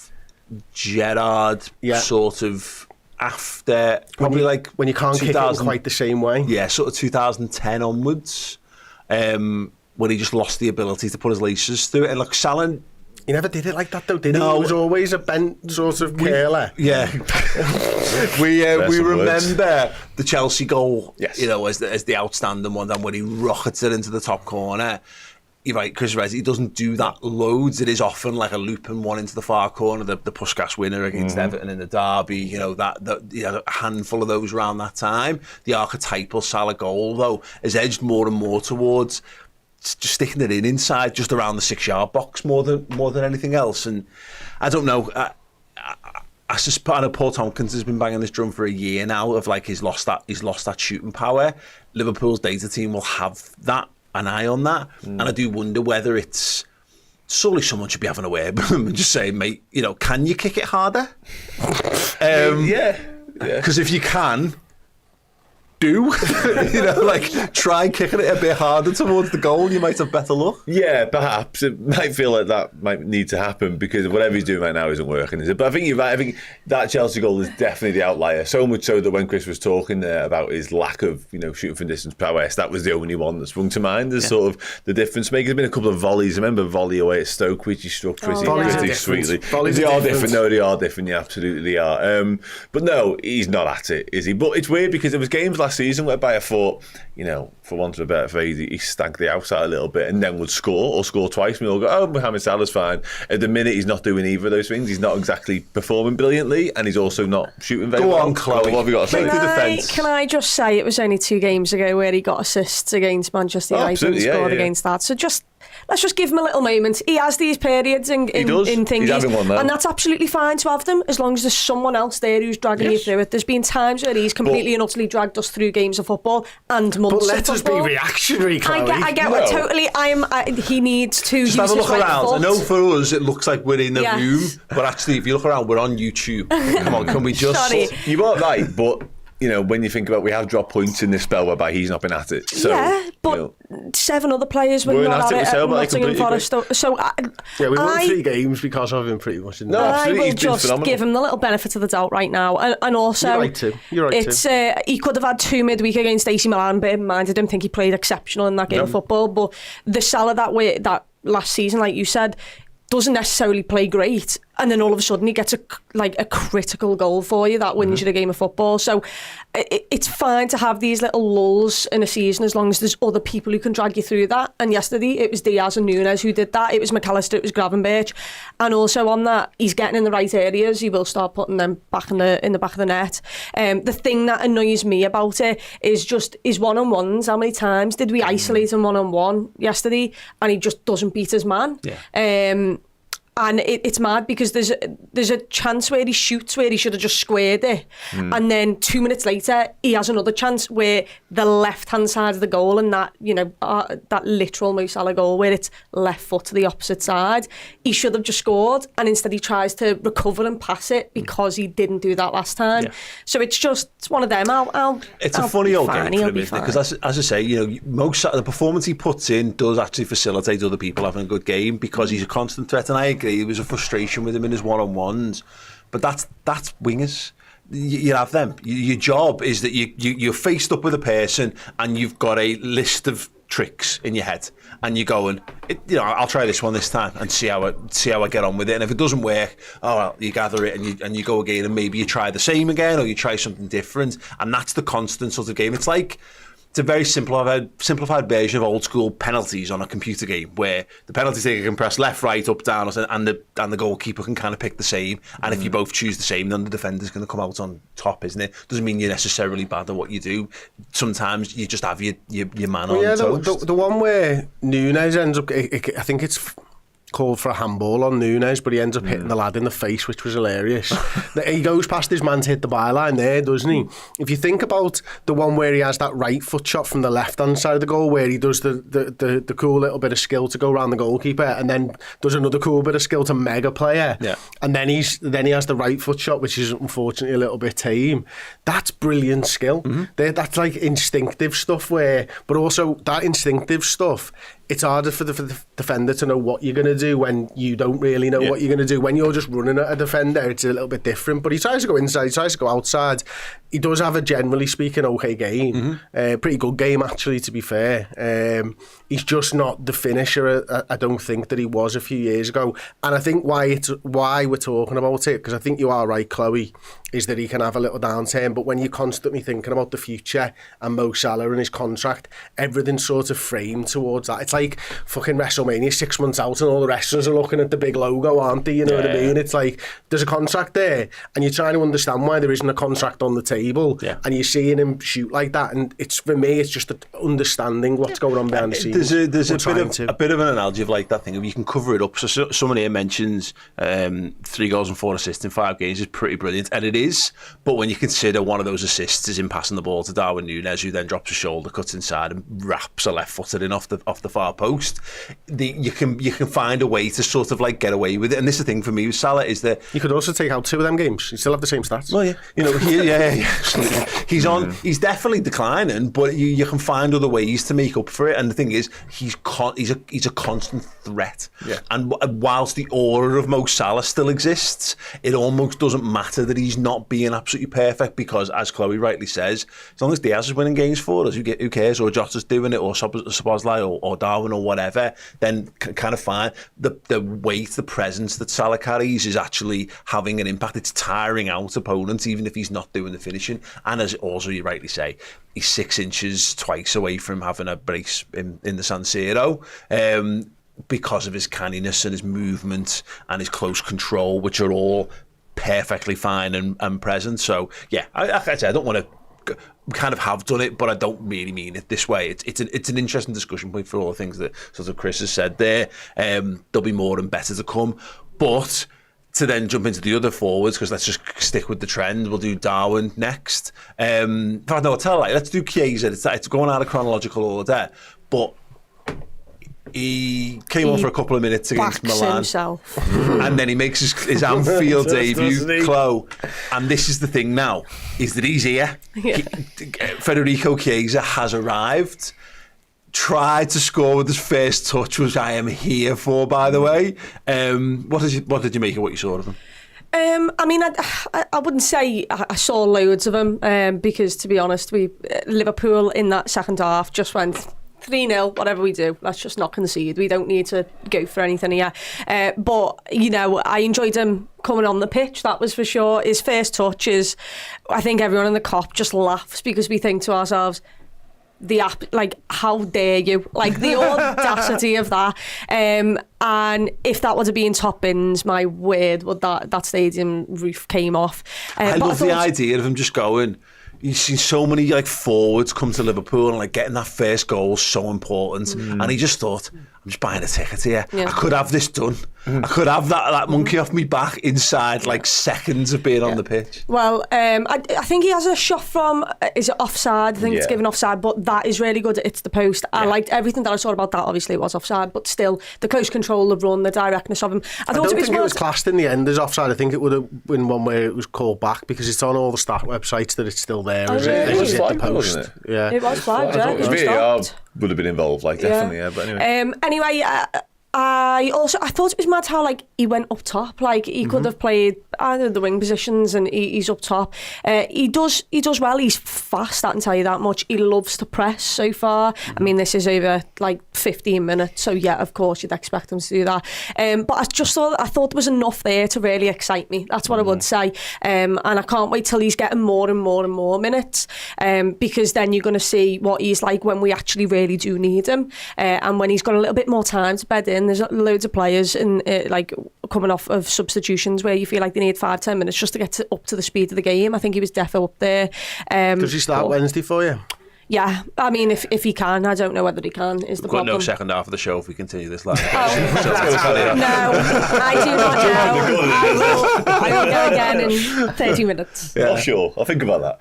[SPEAKER 1] Gerrard, sort of after probably
[SPEAKER 2] when you can't kick it in quite the same way.
[SPEAKER 1] Yeah, sort of 2010 onwards, when he just lost the ability to put his laces through it. And Salah,
[SPEAKER 2] he never did it like that though, did he?
[SPEAKER 1] No.
[SPEAKER 2] It was always a bent sort of curler.
[SPEAKER 1] Yeah. we remember the Chelsea goal,
[SPEAKER 3] yes,
[SPEAKER 1] as the outstanding one, and when he rockets it into the top corner. You're right, Chris Rez, he doesn't do that loads. It is often like a looping one into the far corner, the Puskas winner against Everton in the derby, that he had a handful of those around that time. The archetypal Salah goal, though, has edged more and more towards just sticking it inside, just around the 6-yard box more than anything else. And I don't know. I know Paul Tompkins has been banging this drum for a year now of like he's lost that shooting power. Liverpool's data team will have an eye on that, and I do wonder whether it's surely someone should be having a word with him and just saying, mate, can you kick it harder?
[SPEAKER 3] Yeah.
[SPEAKER 1] Because if you can, try kicking it a bit harder towards the goal, you might have better luck.
[SPEAKER 3] Yeah, perhaps it might feel like that might need to happen because whatever he's doing right now isn't working, is it? But I think you're right. I think that Chelsea goal is definitely the outlier. So much so that when Chris was talking there about his lack of shooting from distance prowess, that was the only one that sprung to mind as sort of the difference maker. There's been a couple of volleys. I remember a volley away at Stoke, which he struck pretty sweetly. They are different. No, they are different. Yeah, absolutely are. But no, he's not at it, is he? But it's weird because there was games last season whereby I thought, for want of a better phrase, he stagged the outside a little bit and then would score twice. And we all go, oh, Mohamed Salah's fine. At the minute, he's not doing either of those things. He's not exactly performing brilliantly, and he's also not shooting very well.
[SPEAKER 1] Go on, Chloe.
[SPEAKER 3] What have you got to say?
[SPEAKER 4] Can I just say it was only 2 games ago where he got assists against Manchester United and scored against that. So let's just give him a little moment. He has these periods in things,
[SPEAKER 3] he's having one now.
[SPEAKER 4] And that's absolutely fine to have them as long as there's someone else there who's dragging you through it. There's been times where he's completely and utterly dragged us through games of football and months of football.
[SPEAKER 2] But let us be reactionary, Chloe.
[SPEAKER 4] I get what totally. He needs to
[SPEAKER 1] just
[SPEAKER 4] use
[SPEAKER 1] have a look
[SPEAKER 4] his right
[SPEAKER 1] around.
[SPEAKER 4] foot.
[SPEAKER 1] I know for us it looks like we're in a room, but actually if you look around, we're on YouTube. Come on, can we just?
[SPEAKER 4] Sorry.
[SPEAKER 3] You are right, but. When you think about, we have dropped points in this spell whereby he's not been at it. So,
[SPEAKER 4] but 7 other players were not at it at Nottingham Forest. So
[SPEAKER 2] we won 3 games because of him, pretty much.
[SPEAKER 4] I will just give him the little benefit of the doubt right now, and also
[SPEAKER 2] you're right too.
[SPEAKER 4] He could have had 2 midweek against AC Milan, but I didn't think he played exceptional in that game of football. But the Salah that last season, like you said, doesn't necessarily play great, and then all of a sudden he gets a critical goal for you that wins you the game of football. So it's fine to have these little lulls in a season as long as there's other people who can drag you through that. And yesterday it was Diaz and Nunez who did that. It was McAllister, it was Gravenberch, and also on that he's getting in the right areas. He will start putting them back in the back of the net. The thing that annoys me about it is just his one-on-ones. How many times did we isolate him one-on-one yesterday and he just doesn't beat his man? And it's mad because there's a chance where he shoots where he should have just squared it, and then 2 minutes later he has another chance where the left hand side of the goal, and that that literal Mo Salah goal where it's left foot to the opposite side, he should have just scored, and instead he tries to recover and pass it because he didn't do that last time. So it's one of them.
[SPEAKER 1] It's a funny old game for him, isn't it? Because as I say, Mo Salah, the performance he puts in does actually facilitate other people having a good game because he's a constant threat, and I agree. There was a frustration with him in his one-on-ones, but that's wingers. You have them. Your job is that you're faced up with a person and you've got a list of tricks in your head, and you're going, I'll try this one this time and see how I get on with it. And if it doesn't work, you gather it and you go again, and maybe you try the same again or you try something different, and that's the constant sort of game. It's a very simplified version of old school penalties on a computer game where the penalty taker can press left, right, up, down, and the goalkeeper can kind of pick the same. And if you both choose the same, then the defender's going to come out on top, isn't it? Doesn't mean you're necessarily bad at what you do. Sometimes you just have your man on toast.
[SPEAKER 2] The one where Nunez ends up, I think it's called for a handball on Nunez, but he ends up hitting the lad in the face, which was hilarious. He goes past his man to hit the byline there, doesn't he? If you think about the one where he has that right foot shot from the left-hand side of the goal, where he does the cool little bit of skill to go around the goalkeeper, and then does another cool bit of skill to mega player, and then he has the right foot shot, which is unfortunately a little bit tame. That's brilliant skill. That's like instinctive stuff, but also that instinctive stuff, it's harder for the defender to know what you're going to do when you don't really know what you're going to do. When you're just running at a defender, it's a little bit different. But he tries to go inside, he tries to go outside. He does have a, generally speaking, okay game. Pretty good game, actually, to be fair. He's just not the finisher, I don't think, that he was a few years ago. And I think why we're talking about it, because I think you are right, Chloe. is that he can have a little downturn, but when you're constantly thinking about the future and Mo Salah and his contract, everything's sort of framed towards that. It's like fucking WrestleMania 6 months out and all the wrestlers are looking at the big logo, aren't they? You know what I mean? It's like there's a contract there and you're trying to understand why there isn't a contract on the table, and you're seeing him shoot like that, and it's, for me, it's just understanding what's going on behind the scenes.
[SPEAKER 1] There's a bit of an analogy of like that thing, if you can cover it up. So someone here mentions 3 goals and 4 assists in 5 games is pretty brilliant, and it is, but when you consider one of those assists is in passing the ball to Darwin Nunez, who then drops a shoulder, cuts inside and wraps a left-footed in off the far post, you can find a way to sort of like get away with it. And this is the thing for me with Salah, is that
[SPEAKER 2] you could also take out 2 of them games, you still have the same stats.
[SPEAKER 1] Well, he's definitely declining, but you can find other ways to make up for it. And the thing is, he's a constant threat, and whilst the aura of Mo Salah still exists, it almost doesn't matter that he's not being absolutely perfect, because, as Chloe rightly says, as long as DIAZ is winning games for us, who cares? Or Jota's doing it, or Szoboszlai, or Darwin, or whatever, then kind of fine. The weight, the presence that Salah carries is actually having an impact. It's tiring out opponents, even if he's not doing the finishing. And as also you rightly say, he's 6 inches twice away from having a brace in the San Siro. Because of his canniness and his movement and his close control, which are all perfectly fine and present. So yeah, I don't want to kind of have done it, but I don't really mean it this way. It's an interesting discussion point for all the things that sort of Chris has said there. There'll be more and better to come, but to then jump into the other forwards, because let's just stick with the trend. We'll do Darwin next. In fact, no, I'll tell you, let's do Chiesa. It's going out of chronological order, but he came on for a couple of minutes against Milan
[SPEAKER 4] himself.
[SPEAKER 1] And then he makes his Anfield debut, Chloe. And this is the thing now, is that he's here. Federico Chiesa has arrived, tried to score with his first touch, which I am here for, by the way. What did you make of what you saw of him?
[SPEAKER 4] I mean, I wouldn't say I saw loads of them, because, to be honest, Liverpool in that second half just went 3-0, whatever we do, let's just not concede. We don't need to go for anything here. But, you know, I enjoyed him coming on the pitch, that was for sure. His first touch is, I think everyone in the COP just laughs, because we think to ourselves, how dare you? Like, the audacity of that. And if that would have been top bins, my word, would that stadium roof came off.
[SPEAKER 1] I love the idea of him just going. You've seen so many like forwards come to Liverpool, and like getting that first goal is so important. And he just thought, I'm just buying a ticket here. I could have this done. I could have that monkey off me back inside like seconds of being on the pitch.
[SPEAKER 4] Well, I think he has a shot from, is it offside? I think it's given offside, but that is really good. It's the post. I liked everything that I saw about that. Obviously it was offside, but still the close control, the run, the directness of him. I don't think it was
[SPEAKER 2] classed in the end as offside. I think it would have been one where it was called back, because it's on all the stat websites that it's still there.
[SPEAKER 3] It was flagged, wasn't it?
[SPEAKER 2] Yeah,
[SPEAKER 4] it was flagged.
[SPEAKER 3] VAR would have been involved, like, definitely. Yeah, but
[SPEAKER 4] anyway. I thought it was mad how like he went up top, like he could have played either of the wing positions, and he's up top. He does well. He's fast, I can tell you that much. He loves to press so far. I mean, this is over like 15 minutes, so yeah, of course you'd expect him to do that. But I thought there was enough there to really excite me. That's what I would say. And I can't wait till he's getting more and more and more minutes, because then you're going to see what he's like when we actually really do need him, and when he's got a little bit more time to bed in. There's loads of players in like coming off of substitutions where you feel like they need 5-10 minutes just to get up to the speed of the game. I think he was defo up there.
[SPEAKER 2] Does he start Wednesday for you?
[SPEAKER 4] Yeah, I mean, if he can, I don't know whether he can, is the problem.
[SPEAKER 1] We've got no second half of the show if we continue this line.
[SPEAKER 4] No, I do not know. I will go again in 30 minutes.
[SPEAKER 3] Yeah. Oh, sure, I'll think about that.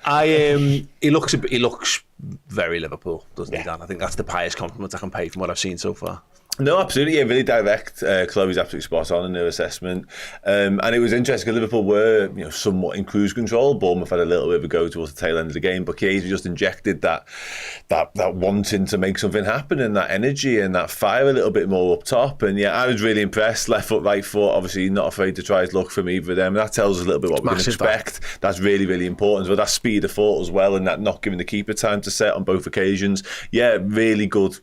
[SPEAKER 1] He looks very Liverpool, doesn't he, Dan? I think that's the highest compliment I can pay from what I've seen so far.
[SPEAKER 3] No, absolutely, yeah, really direct. Chloe's absolutely spot on in her assessment, and it was interesting because Liverpool were, somewhat in cruise control. Bournemouth had a little bit of a go towards the tail end of the game, but Chiesa just injected that wanting to make something happen, and that energy and that fire a little bit more up top. And yeah, I was really impressed. Left foot, right foot. Obviously, not afraid to try his luck from either of them. That tells us a little bit what we can expect. That's really, really important. But that speed of thought as well, and that not giving the keeper time to set on both occasions. Yeah, really good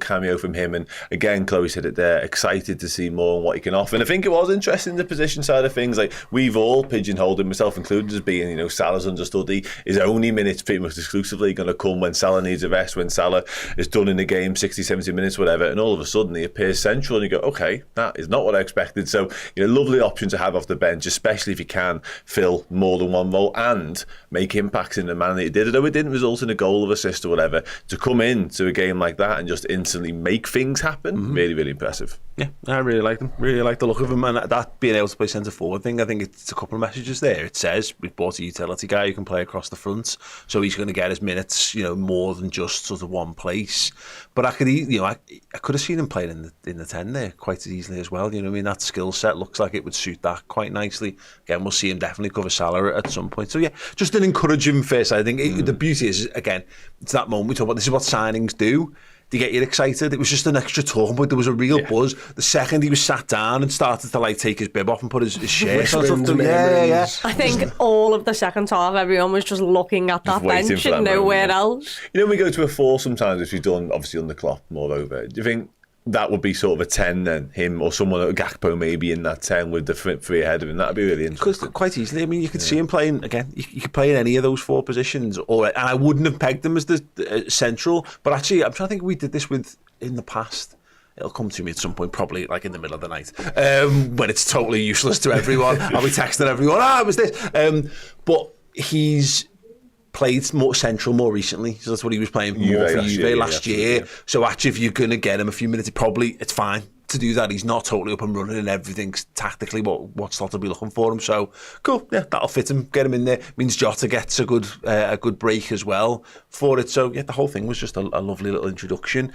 [SPEAKER 3] cameo from him. And again, again, Chloe said it there, excited to see more on what he can offer. And I think it was interesting, the position side of things. Like, we've all pigeonholed him, myself included, as being, you know, Salah's understudy. His only minutes pretty much exclusively going to come when Salah needs a rest, when Salah is done in the game, 60, 70 minutes, whatever. And all of a sudden he appears central and you go, okay, that is not what I expected. So, you know, lovely option to have off the bench, especially if you can fill more than one role and make impacts in the manner that he did. Although it didn't result in a goal or assist or whatever, to come into a game like that and just instantly make things happen, really, really impressive.
[SPEAKER 1] Yeah, I really like them. Really like the look of him, and that being able to play centre forward thing, I think it's a couple of messages there. It says we've bought a utility guy who can play across the front, so he's going to get his minutes, you know, more than just sort of one place. But I could have seen him playing in the 10 there quite as easily as well. You know what I mean? That skill set looks like it would suit that quite nicely. Again, we'll see him definitely cover Salah at some point. So yeah, just an encouraging face. I think the beauty is, again, it's that moment we talk about. This is what signings do. They get you excited. It was just an extra talking point. There was a real buzz. The second he was sat down and started to like take his bib off and put his shirt on. Yeah.
[SPEAKER 4] I think all of the second half, everyone was just looking at that bench and nowhere else.
[SPEAKER 3] You know, we go to a 4 sometimes, if you've done, obviously, under Klopp, moreover. Do you think that would be sort of a 10 then, him or someone at Gakpo maybe in that 10 with the 3 ahead of him? That'd be really interesting.
[SPEAKER 1] Because quite easily, I mean, you could see him playing, again, you could play in any of those 4 positions, and I wouldn't have pegged him as the central, but actually, I'm trying to think we did this with in the past. It'll come to me at some point, probably like in the middle of the night, when it's totally useless to everyone. I'll be texting everyone, it was this. But he's played more central more recently, so that's what he was playing more for Juve last year. So actually, if you're going to get him a few minutes, it's fine to do that. He's not totally up and running and everything's tactically what slot will be looking for him. So cool, yeah, that'll fit him. Get him in there. Means Jota gets a good break as well for it. So yeah, the whole thing was just a lovely little introduction.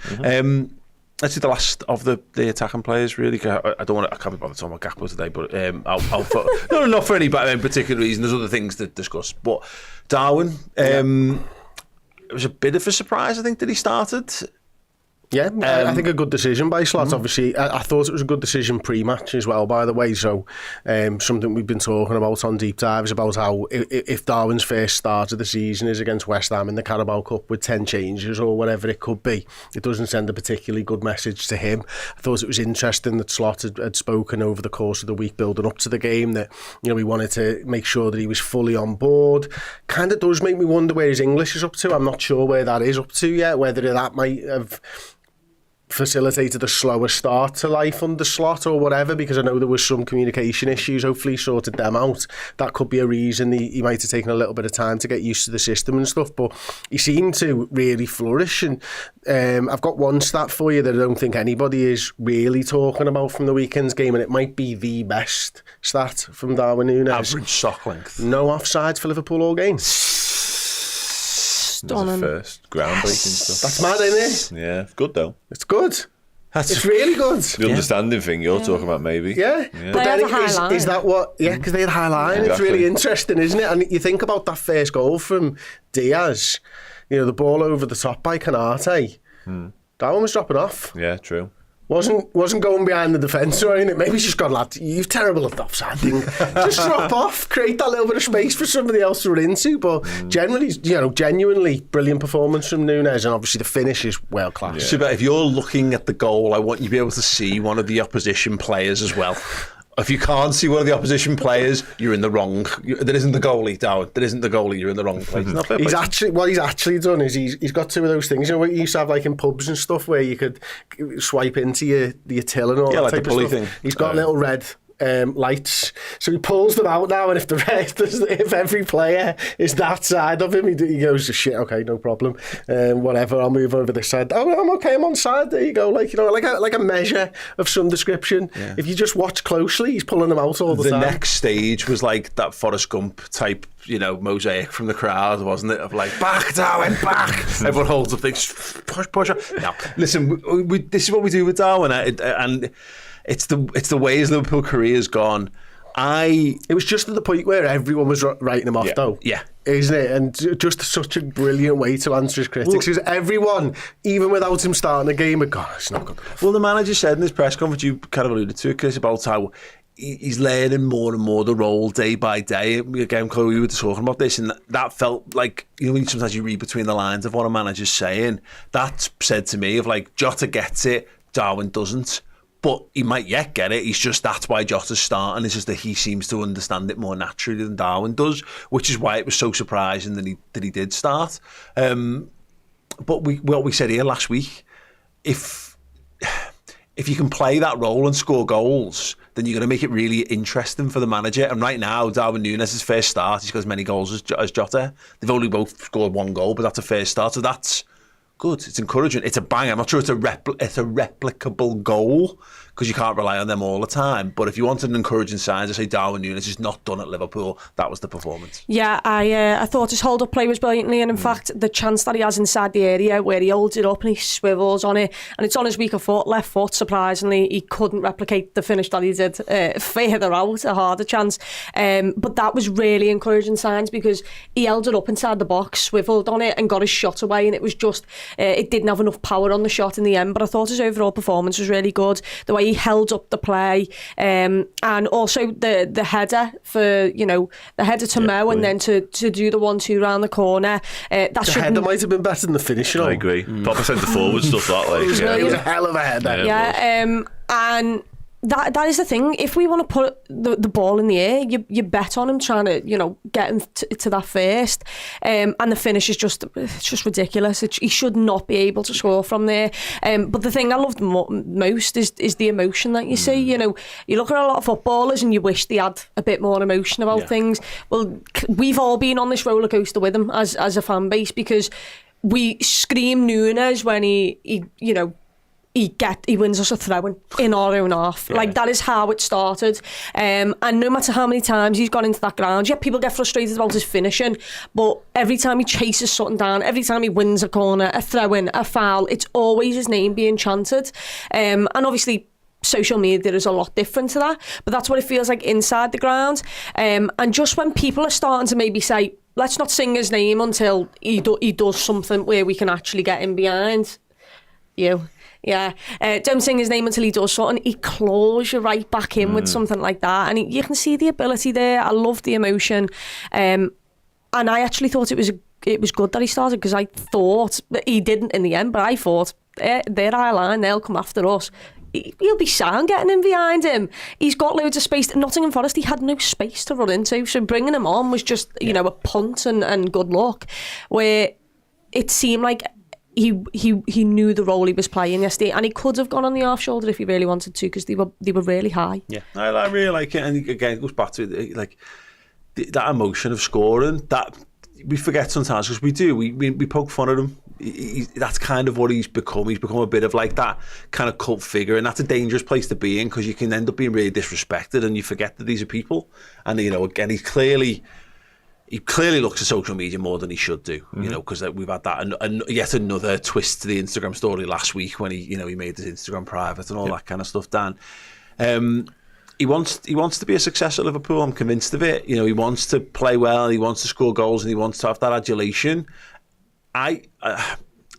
[SPEAKER 1] Let's see the last of the attacking players, really. I can't be bothered talking about Gakpo today, but I'll not for any particular reason. There's other things to discuss. But Darwin, it was a bit of a surprise, I think, that he started.
[SPEAKER 2] Yeah, I think a good decision by Slot. Obviously, I thought it was a good decision pre-match as well, by the way. So something we've been talking about on Deep Dives about how if Darwin's first start of the season is against West Ham in the Carabao Cup with 10 changes or whatever it could be, it doesn't send a particularly good message to him. I thought it was interesting that Slot had spoken over the course of the week building up to the game that, you know, he wanted to make sure that he was fully on board. Kind of does make me wonder where his English is up to. I'm not sure where that is up to yet, whether that might have facilitated a slower start to life under Slot or whatever, because I know there was some communication issues. Hopefully he sorted them out. That could be a reason he might have taken a little bit of time to get used to the system and stuff, but he seemed to really flourish. And I've got one stat for you that I don't think anybody is really talking about from the weekend's game, and it might be the best stat from Darwin Nunez.
[SPEAKER 1] Average sock length.
[SPEAKER 2] No offsides for Liverpool all game.
[SPEAKER 3] That's first groundbreaking stuff.
[SPEAKER 2] That's mad, isn't it?
[SPEAKER 3] Yeah, good though.
[SPEAKER 2] It's good. It's really good.
[SPEAKER 3] The understanding thing you're talking about, maybe.
[SPEAKER 2] Yeah. But then is that what? Yeah, because they had a high line. Exactly. It's really interesting, isn't it? And you think about that first goal from DIAZ. You know, the ball over the top by Canate. Darwin was dropping off.
[SPEAKER 3] Yeah, true.
[SPEAKER 2] Wasn't going behind the defence or anything. Maybe he's just gone, lad, you're terrible at the offside thing. Just drop off, create that little bit of space for somebody else to run into. But generally, you know, genuinely brilliant performance from Nunez, and obviously the finish is world class.
[SPEAKER 1] Yeah. So, but if you're looking at the goal, I want you to be able to see one of the opposition players as well. If you can't see one of the opposition players, you're in the wrong. That isn't the goalie, Darwin. That isn't the goalie. You're in the wrong place.
[SPEAKER 2] What he's actually done is he's got 2 of those things. You know what you used to have like in pubs and stuff where you could swipe into your till and all that
[SPEAKER 1] like
[SPEAKER 2] type
[SPEAKER 1] the pulley
[SPEAKER 2] of stuff.
[SPEAKER 1] thing.
[SPEAKER 2] He's got little red lights, so he pulls them out now, and if every player is that side of him, he goes, shit, okay, no problem, whatever, I'll move over this side. Oh, I'm okay, I'm on side, there you go. Like, you know, like a measure of some description. If you just watch closely, he's pulling them out all the time.
[SPEAKER 1] The next stage was like that Forrest Gump type, you know, mosaic from the crowd, wasn't it? Of like, back, Darwin, back. Everyone holds up things, push. Now, listen, this is what we do with Darwin, and it's the way his Liverpool career has gone.
[SPEAKER 2] It was just at the point where everyone was writing him off, though.
[SPEAKER 1] Yeah.
[SPEAKER 2] Isn't it? And just such a brilliant way to answer his critics, because everyone, even without him starting a game, had gone, it's not good enough.
[SPEAKER 1] Well, the manager said in his press conference, you kind of alluded to it, Chris, about how he's learning more and more the role day by day. Again, Chloe, we were talking about this, and that felt like, you know, when sometimes you read between the lines of what a manager's saying, that said to me of like, Jota gets it, Darwin doesn't. But he might yet get it. That's why Jota's starting. It's just that he seems to understand it more naturally than Darwin does, which is why it was so surprising that he did start. But what we said here last week, if you can play that role and score goals, then you're going to make it really interesting for the manager. And right now, Darwin Nunez' first start, he's got as many goals as Jota. They've only both scored one goal, but that's a first start. So that's good. It's encouraging. It's a bang. I'm not sure it's a replicable goal, because you can't rely on them all the time. But if you wanted an encouraging sign to say Darwin Nunez is not done at Liverpool, that was the performance.
[SPEAKER 4] Yeah, I thought his hold-up play was brilliantly, and in fact, the chance that he has inside the area where he holds it up and he swivels on it, and it's on his weaker foot, left foot, surprisingly, he couldn't replicate the finish that he did further out, a harder chance. But that was really encouraging signs, because he held it up inside the box, swiveled on it and got his shot away, and it was just, it didn't have enough power on the shot in the end, but I thought his overall performance was really good. The way he held up the play, and also the header for, the header to Mo, and then to do the 1-2 round the corner.
[SPEAKER 2] The header might have been better than the finish.
[SPEAKER 3] I agree. Proper centre forward stuff that way.
[SPEAKER 2] It was a hell of a header.
[SPEAKER 4] Yeah, and that is the thing. If we want to put the ball in the air, you bet on him trying to, get him to that first. And the finish is just ridiculous. He should not be able to score from there. But the thing I loved most is the emotion that you see. You look at a lot of footballers and you wish they had a bit more emotion about things. Well, we've all been on this roller coaster with him as a fan base, because we scream Nunez when he wins us a throw-in in our own half. Yeah. Like, that is how it started. And no matter how many times he's gone into that ground, people get frustrated about his finishing, but every time he chases something down, every time he wins a corner, a throw-in, a foul, it's always his name being chanted. And obviously, social media is a lot different to that, but that's what it feels like inside the ground. And just when people are starting to maybe say, let's not sing his name until he does something where we can actually get him behind you. Yeah, don't sing his name until he does something. He claws you right back in with something like that, and you can see the ability there. I love the emotion, and I actually thought it was good that he started, because I thought that he didn't in the end, but I thought they're our line, they'll come after us. He'll be sound getting in behind him. He's got loads of space. Nottingham Forest, he had no space to run into, so bringing him on was just a punt and good luck, where it seemed like he knew the role he was playing yesterday, and he could have gone on the half shoulder if he really wanted to, because they were really high.
[SPEAKER 1] Yeah, I really like it, and again, it goes back to like that emotion of scoring that we forget sometimes, because we do. We poke fun at him. That's kind of what he's become. He's become a bit of like that kind of cult figure, and that's a dangerous place to be in, because you can end up being really disrespected, and you forget that these are people. And again, he clearly looks at social media more than he should do, because we've had that and yet another twist to the Instagram story last week when he made his Instagram private and all that kind of stuff. Dan, he wants to be a success at Liverpool. I'm convinced of it. He wants to play well, he wants to score goals, and he wants to have that adulation. I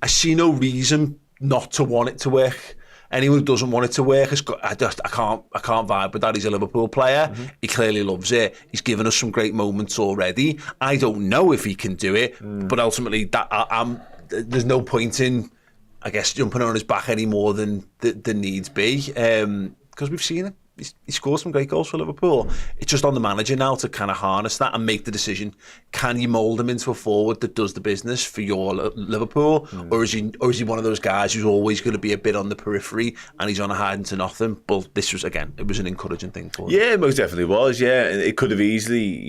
[SPEAKER 1] see no reason not to want it to work. Anyone who doesn't want it to work, I can't vibe with that. He's a Liverpool player. He clearly loves it. He's given us some great moments already. I don't know if he can do it, but ultimately, there's no point in, I guess, jumping on his back any more than needs be, because we've seen it. He scored some great goals for Liverpool. It's just on the manager now to kind of harness that and make the decision. Can you mould him into a forward that does the business for your Liverpool, or is he one of those guys who's always going to be a bit on the periphery and he's on a hiding to nothing? But this was, again, it was an encouraging thing for him.
[SPEAKER 3] Yeah, it most definitely was. Yeah, it could have easily,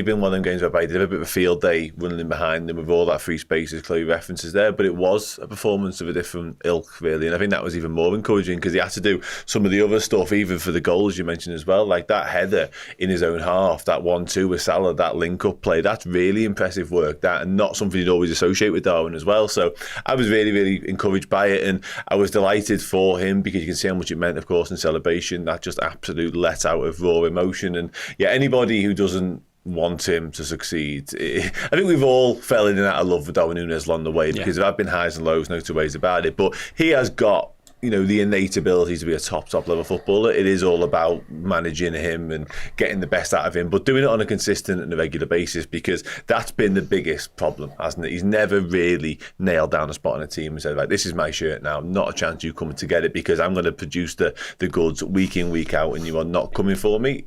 [SPEAKER 3] been one of them games whereby he did have a bit of a field day running in behind them with all that free space, as Chloe references there. But it was a performance of a different ilk, really, and I think that was even more encouraging, because he had to do some of the other stuff, even for the goals you mentioned as well, like that header in his own half, that 1-2 with Salah, that link-up play. That's really impressive work, that, and not something you'd always associate with Darwin as well. So I was really, really encouraged by it, and I was delighted for him, because you can see how much it meant, of course, in celebration. That just absolute let out of raw emotion. And yeah, anybody who doesn't want him to succeed, I think we've all fell in and out of love with Darwin Nunez along the way, because there have been highs and lows, no two ways about it, but he has got the innate ability to be a top level footballer. It is all about managing him and getting the best out of him, but doing it on a consistent and a regular basis, because that's been the biggest problem, hasn't it? He's never really nailed down a spot in a team and said, like, this is my shirt now, not a chance you coming to get it, because I'm going to produce the goods week in, week out, and you are not coming for me.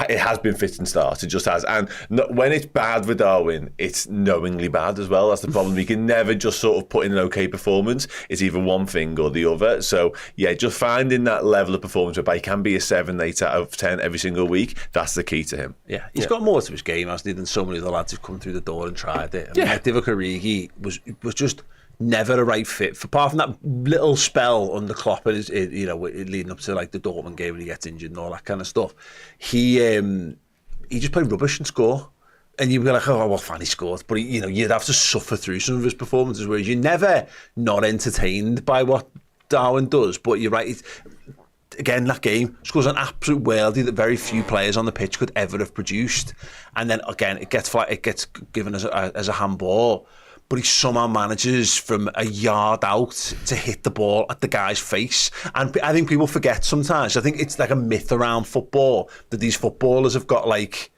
[SPEAKER 3] It has been fit and start. It just has. And when it's bad with Darwin, it's knowingly bad as well. That's the problem. You can never just sort of put in an okay performance. It's either one thing or the other. So, yeah, just finding that level of performance whereby he can be a 7, 8 out of 10 every single week, that's the key to him.
[SPEAKER 1] Yeah, he's got more to his game, hasn't he, than so many of the lads who've come through the door and tried it. I mean, Divock Origi was just never a right fit. Apart from that little spell under Klopp, leading up to like the Dortmund game when he gets injured and all that kind of stuff, he just played rubbish and score. And you'd be like, oh, well, fine, he scored. But, you'd have to suffer through some of his performances, whereas you're never not entertained by what Darwin does. But you're right, again, that game scores an absolute worldie that very few players on the pitch could ever have produced. And then, again, it gets given as a handball. But he somehow manages from a yard out to hit the ball at the guy's face. And I think people forget sometimes. I think it's like a myth around football that these footballers have got like,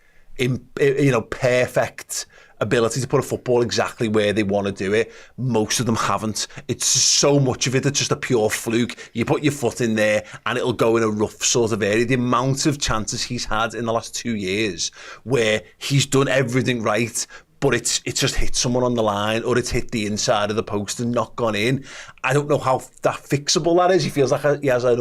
[SPEAKER 1] perfect ability to put a football exactly where they want to do it. Most of them haven't. It's so much of it that's just a pure fluke. You put your foot in there and it'll go in a rough sort of area. The amount of chances he's had in the last 2 years where he's done everything right, but it's just hit someone on the line, or it's hit the inside of the post and not gone in. I don't know how that fixable that is. He feels like he has a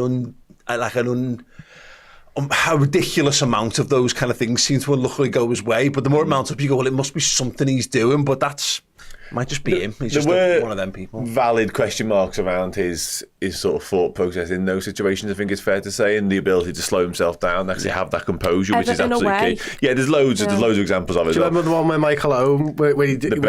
[SPEAKER 1] ridiculous amount of those kind of things seem to unluckily go his way. But the more it mounts up, you go, well, it must be something he's doing. But might just be him. He's just one of them people.
[SPEAKER 3] Valid question marks around his sort of thought process in those situations, I think it's fair to say, and the ability to slow himself down, actually have that composure, which is absolutely key. Yeah, there's loads of examples of it.
[SPEAKER 2] Do you remember the one where Michael Owen, where he digged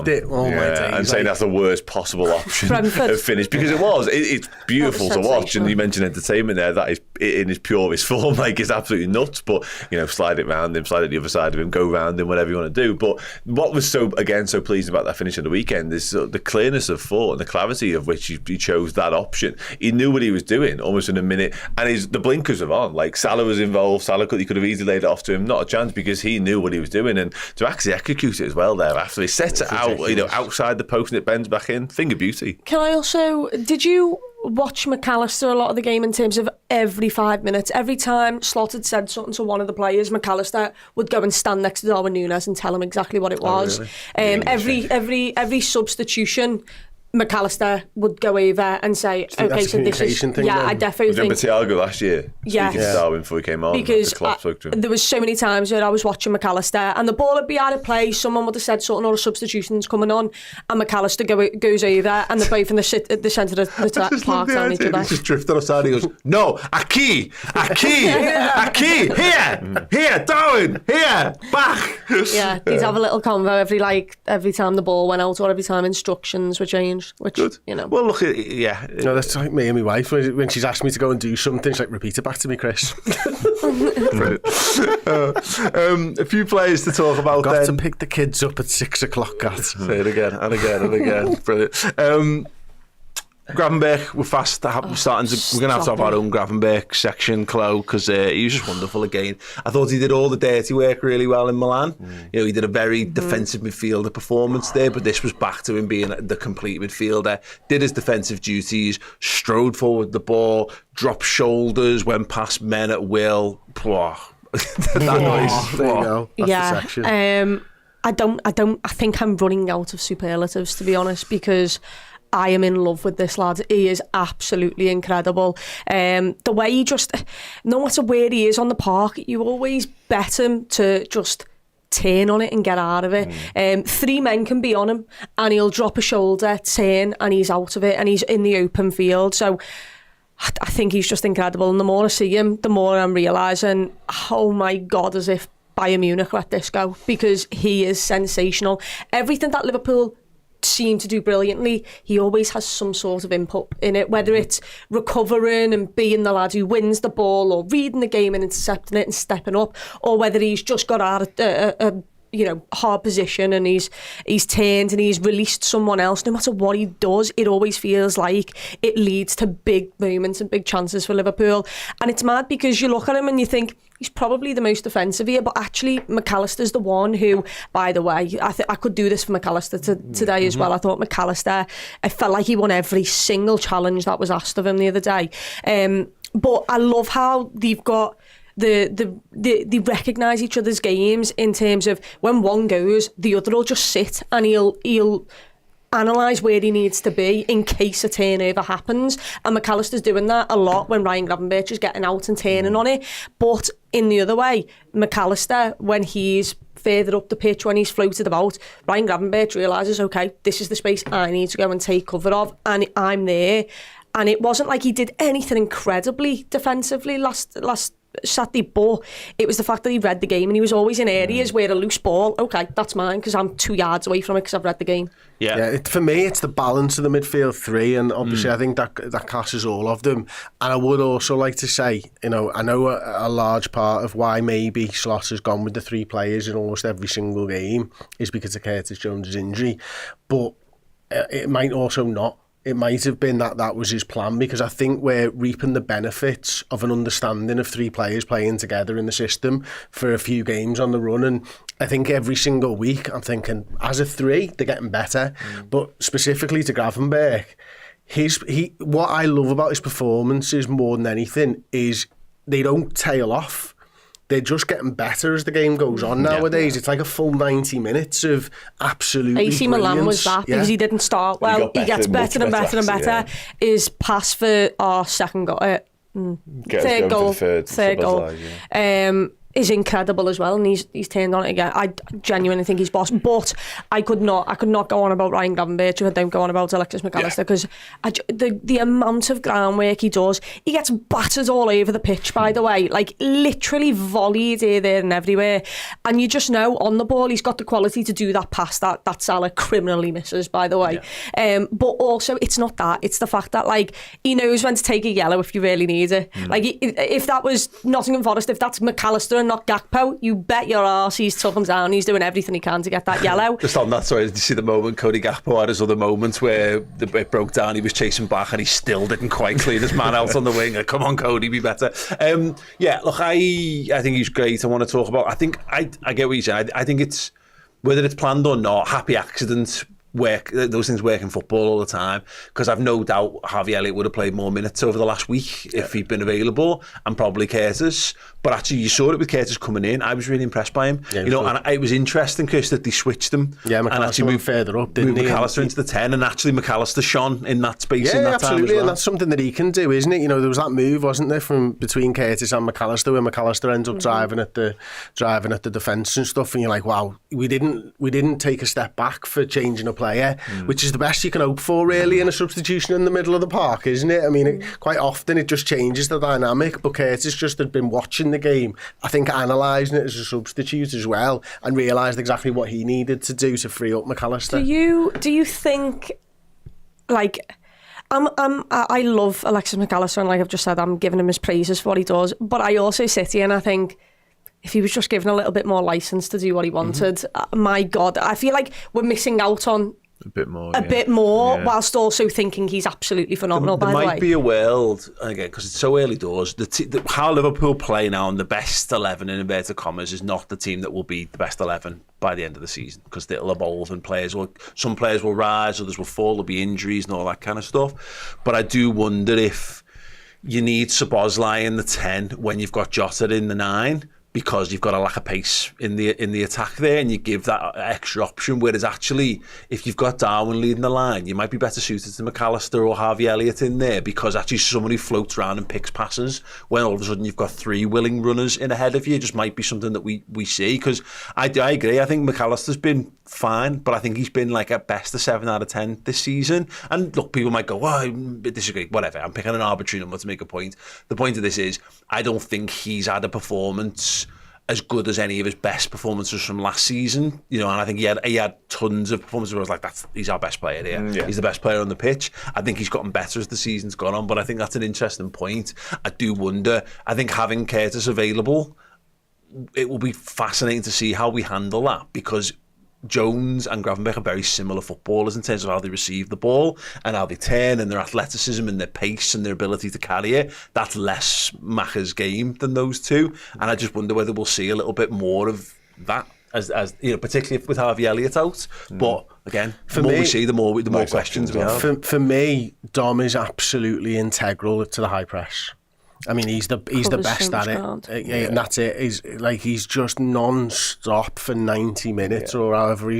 [SPEAKER 2] it? Oh my days.
[SPEAKER 3] And saying that's the worst possible option of finish, because it's beautiful to watch. And you mentioned entertainment there, that is in his purest form, like, it's absolutely nuts. But slide it round him, slide it the other side of him, go round him, whatever you want to do. But what was so pleasing about that finish of the weekend is the clearness of thought and the clarity of which he chose that option. He knew what he was doing almost in a minute, and the blinkers were on. Like, Salah was involved. He could have easily laid it off to him, not a chance, because he knew what he was doing, and to actually execute it as well there after he sets it out, outside the post and it bends back in. Thing of beauty.
[SPEAKER 4] Can I also? Did you watch McAllister a lot of the game in terms of every 5 minutes? Every time Slot had said something to one of the players, McAllister would go and stand next to Darwin Nunez and tell him exactly what it was. Really? Every substitution, McAllister would go over and say, okay, so this is... I definitely think...
[SPEAKER 3] Remember Thiago last year?
[SPEAKER 4] Yeah.
[SPEAKER 3] Speaking to Darwin before he came on.
[SPEAKER 4] Because there was so many times where I was watching McAllister and the ball would be out of play, someone would have said something, or a substitution's coming on, and McAllister goes over and they're both in the centre of the park telling each other.
[SPEAKER 1] He just drifted aside and he goes, no, Aki, here, Darwin, here, back.
[SPEAKER 4] Yeah, they'd have a little convo every time the ball went out, or every time instructions were changed. Which,
[SPEAKER 1] good.
[SPEAKER 4] Well,
[SPEAKER 1] look, yeah.
[SPEAKER 2] No, that's like me and my wife. When she's asked me to go and do something, she's like, repeat it back to me, Chris.
[SPEAKER 1] A few players to talk about.
[SPEAKER 2] Got to pick the kids up at 6 o'clock, guys.
[SPEAKER 1] Say it again and again and again. Brilliant. Gravenberch, we're going to have our own Gravenberch section, Chloe, because he was just wonderful again. I thought he did all the dirty work really well in Milan. He did a very defensive midfielder performance there, but this was back to him being the complete midfielder. Did his defensive duties, strode forward the ball, dropped shoulders, went past men at will. That noise.
[SPEAKER 2] There you go. That's the section.
[SPEAKER 4] I think I'm running out of superlatives, to be honest, because I am in love with this lad. He is absolutely incredible. The way he just, no matter where he is on the park, you always bet him to just turn on it and get out of it. 3 men can be on him and he'll drop a shoulder, turn, and he's out of it, and he's in the open field. So I think he's just incredible. And the more I see him, the more I'm realising, oh my God, as if Bayern Munich let this go, because he is sensational. Everything that Liverpool seem to do brilliantly, he always has some sort of input in it, whether it's recovering and being the lad who wins the ball, or reading the game and intercepting it and stepping up, or whether he's just got out hard position and he's turned and he's released someone else, no matter what he does, it always feels like it leads to big moments and big chances for Liverpool. And it's mad because you look at him and you think, he's probably the most defensive here, but actually McAllister's the one who, by the way, I could do this for McAllister today as well. I thought McAllister, I felt like he won every single challenge that was asked of him the other day. But I love how they've got they recognise each other's games in terms of when one goes, the other will just sit and he'll analyse where he needs to be in case a turnover happens. And McAllister's doing that a lot when Ryan Gravenberch is getting out and turning on it. But in the other way, McAllister, when he's further up the pitch, when he's floated about, Ryan Gravenberch realises, okay, this is the space I need to go and take cover of, and I'm there. And it wasn't like he did anything incredibly defensively last Saturday, but it was the fact that he read the game and he was always in areas where a loose ball, okay, that's mine because I'm 2 yards away from it because I've read the game.
[SPEAKER 2] For me, it's the balance of the midfield three, and obviously I think that classes all of them. And I would also like to say, I know a large part of why maybe Slot has gone with the 3 players in almost every single game is because of Curtis Jones' injury, but it might also not. It might have been that was his plan, because I think we're reaping the benefits of an understanding of 3 players playing together in the system for a few games on the run. And I think every single week I'm thinking, as a 3, they're getting better. But specifically to Gravenberch, what I love about his performances more than anything is they don't tail off. They're just getting better as the game goes on nowadays. It's like a full 90 minutes of absolutely
[SPEAKER 4] AC Milan was that, because he didn't start well. He gets better and better and better. His pass for our third goal is incredible as well, and he's turned on it again. I genuinely think he's boss, but I could not go on about Ryan Gravenberch if I don't go on about Alexis McAllister, because the amount of groundwork he does, he gets battered all over the pitch, by the way, like literally volleyed here, there and everywhere, and you just know on the ball he's got the quality to do that pass that Salah criminally misses, by the way. But also it's not that, it's the fact that like he knows when to take a yellow if you really need it. Like if that was Nottingham Forest, if that's McAllister and not Gakpo, you bet your arse he's tough him down. He's doing everything he can to get that yellow.
[SPEAKER 1] Just on that, sorry, did you see the moment Cody Gakpo had his other moments where it broke down, he was chasing back and he still didn't quite clean his man out on the wing? Come on, Cody, be better. Look, I think he's great. I want to talk about, I get what you're saying. I think it's, whether it's planned or not, happy accident. Those things work in football all the time, because I've no doubt Harvey Elliott would have played more minutes over the last week if he'd been available, and probably Curtis. But actually, you saw it with Curtis coming in. I was really impressed by him. And it was interesting, Chris, that they switched him.
[SPEAKER 2] McAllister and actually moved further up, didn't he?
[SPEAKER 1] McAllister into the 10, and actually McAllister shone in that space in that
[SPEAKER 2] absolutely,
[SPEAKER 1] time as well.
[SPEAKER 2] And that's something that he can do, isn't it? There was that move, wasn't there, from between Curtis and McAllister, where McAllister ends up driving at the defence and stuff, and you're like, wow, we didn't take a step back for changing a player, which is the best you can hope for, really, in a substitution in the middle of the park, isn't it? I mean, quite often it just changes the dynamic, but Curtis just had been watching the game, I think analysing it as a substitute as well, and realised exactly what he needed to do to free up McAllister.
[SPEAKER 4] Do you think, like, I love Alexis McAllister, and like I've just said, I'm giving him his praises for what he does, but I also sit here and I think, if he was just given a little bit more licence to do what he wanted, my God, I feel like we're missing out on a bit more, whilst also thinking he's absolutely phenomenal.
[SPEAKER 1] There
[SPEAKER 4] by the way,
[SPEAKER 1] might be a world, again, because it's so early doors, how Liverpool play now, and the best 11 in inverted commas is not the team that will be the best 11 by the end of the season, because it'll evolve, and some players will rise, others will fall, there'll be injuries and all that kind of stuff. But I do wonder if you need Szoboszlai in the 10 when you've got Jota in the 9, because you've got a lack of pace in the attack there, and you give that extra option. Whereas actually, if you've got Darwin leading the line, you might be better suited to McAllister or Harvey Elliott in there, because actually someone who floats around and picks passes, when all of a sudden you've got 3 willing runners in ahead of you, just might be something that we see. Because I agree, I think McAllister's been fine, but I think he's been like at best a 7 out of 10 this season. And look, people might go, well, I disagree, whatever, I'm picking an arbitrary number to make a point. The point of this is, I don't think he's had a performance as good as any of his best performances from last season, and I think he had tons of performances where I was like, he's our best player here. He's the best player on the pitch. I think he's gotten better as the season's gone on, but I think that's an interesting point. I do wonder, I think having Curtis available it will be fascinating to see how we handle that, because Jones and Gravenberch are very similar footballers in terms of how they receive the ball and how they turn, and their athleticism and their pace and their ability to carry it. That's less Macha's game than those two, and I just wonder whether we'll see a little bit more of that, as you know, particularly with Harvey Elliott out. But again, the more we see, the more questions we have.
[SPEAKER 2] For me, Dom is absolutely integral to the high press. I mean, he's the best at it, and that's it. He's just non-stop for 90 minutes or however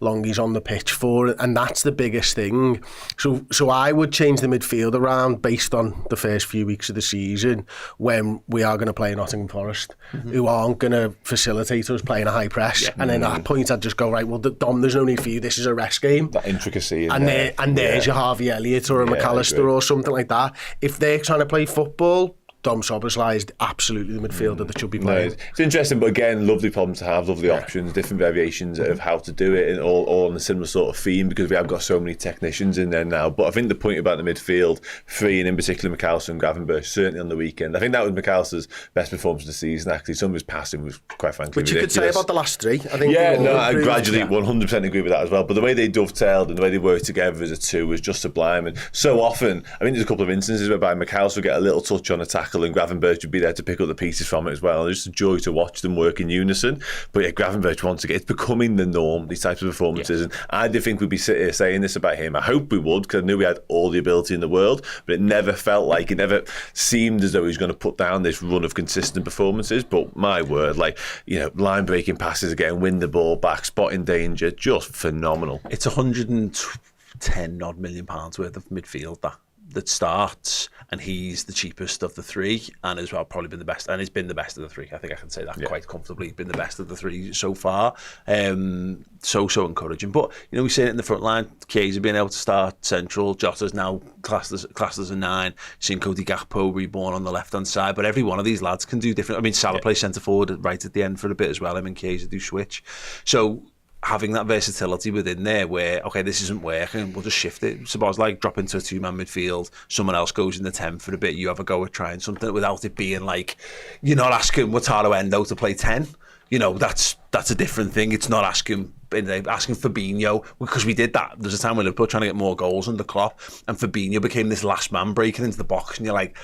[SPEAKER 2] long he's on the pitch for, and that's the biggest thing. So I would change the midfield around based on the first few weeks of the season, when we are going to play Nottingham Forest, who aren't going to facilitate us playing a high press. And then at that point, I'd just go, right, well, Dom, there's no need for you. This is a rest game.
[SPEAKER 3] That intricacy,
[SPEAKER 2] there's your Harvey Elliott or a McAllister or something like that. If they're trying to play football, Dom Szoboszlai is absolutely the midfielder that should be playing.
[SPEAKER 3] It's interesting, but again, lovely problems to have, lovely options, different variations of how to do it, and all on a similar sort of theme, because we have got so many technicians in there now. But I think the point about the midfield three, and in particular McAllister and Gravenberch, certainly on the weekend, I think that was McAllister's best performance of the season, actually. Some of his passing was, quite frankly,
[SPEAKER 2] Which
[SPEAKER 3] ridiculous.
[SPEAKER 2] You could say about the last three. I think
[SPEAKER 3] I gradually 100% agree with that as well. But the way they dovetailed and the way they worked together as a two was just sublime. And so often, I think there's a couple of instances whereby McAllister would get a little touch on a tackle and Gravenberch would be there to pick up the pieces from it as well. It's just a joy to watch them work in unison. But yeah, Gravenberch, once again, it's becoming the norm, these types of performances. And I did think we'd be saying this about him. I hope we would, because I knew we had all the ability in the world, but it never seemed as though he was going to put down this run of consistent performances. But my word, line breaking passes again, win the ball back, spotting danger, just phenomenal.
[SPEAKER 1] It's £110 million worth of midfield that starts, and he's the cheapest of the three, and has probably been the best, and he's been the best of the three. I think I can say that quite comfortably. He's been the best of the three so far. So encouraging. But we've seen it in the front line. Chiesa being able to start central. Jota's now classed as a 9. Seeing Cody Gakpo reborn on the left hand side. But every one of these lads can do different. I mean, Salah plays centre forward right at the end for a bit as well. Him and Chiesa do switch. So having that versatility within there, where okay, this isn't working, we'll just shift it. Suppose drop into a 2-man midfield, someone else goes in the 10 for a bit, you have a go at trying something, without it being you're not asking Wataru Endo to play 10. That's a different thing. It's not asking Fabinho, because we did that. There's a time when Liverpool trying to get more goals under Klopp, and Fabinho became this last man breaking into the box, and you're like,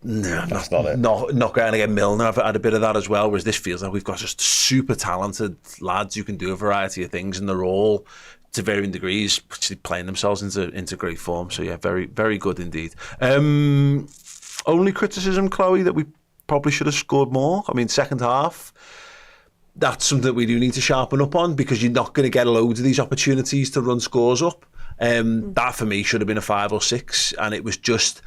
[SPEAKER 1] no, that's not it. Not going to get Milner. I've had a bit of that as well, whereas this feels like we've got just super talented lads who can do a variety of things, and they're all, to varying degrees, playing themselves into great form. So yeah, very, very good indeed. Only criticism, Chloe, that we probably should have scored more. I mean, second half, that's something that we do need to sharpen up on, because you're not going to get loads of these opportunities to run scores up. That for me should have been a 5 or 6, and it was just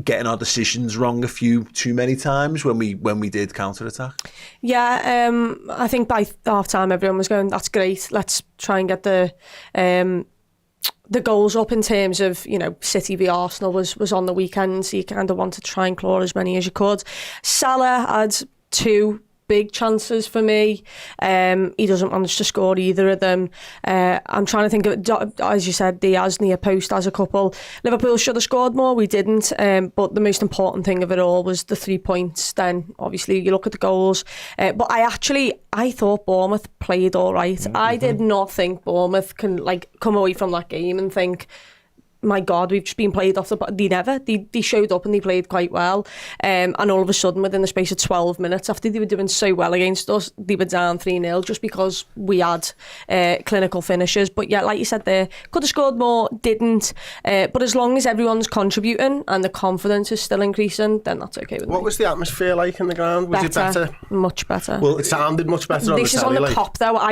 [SPEAKER 1] getting our decisions wrong a few too many times when we did counter attack. Yeah,
[SPEAKER 4] I think by half time everyone was going, that's great, let's try and get the goals up. In terms of, City v Arsenal was on the weekend, so you kind of want to try and claw as many as you could. Salah had 2 big chances for me. He doesn't manage to score either of them. I'm trying to think of, as you said, DIAZ near post has a couple. Liverpool should have scored more, we didn't. But the most important thing of it all was the 3 points. Then obviously you look at the goals. But I thought Bournemouth played all right. Mm-hmm. I did not think Bournemouth can come away from that game and think, my God, we've just been played off the... They showed up and they played quite well. And all of a sudden, within the space of 12 minutes, after they were doing so well against us, they were down 3-0 just because we had clinical finishes. But yeah, like you said there, could have scored more, didn't. But as long as everyone's contributing and the confidence is still increasing, then that's okay with me.
[SPEAKER 2] What was the atmosphere like in the ground? Was it better?
[SPEAKER 4] Much better.
[SPEAKER 2] Well, it sounded much better on the
[SPEAKER 4] This is on the cop, though.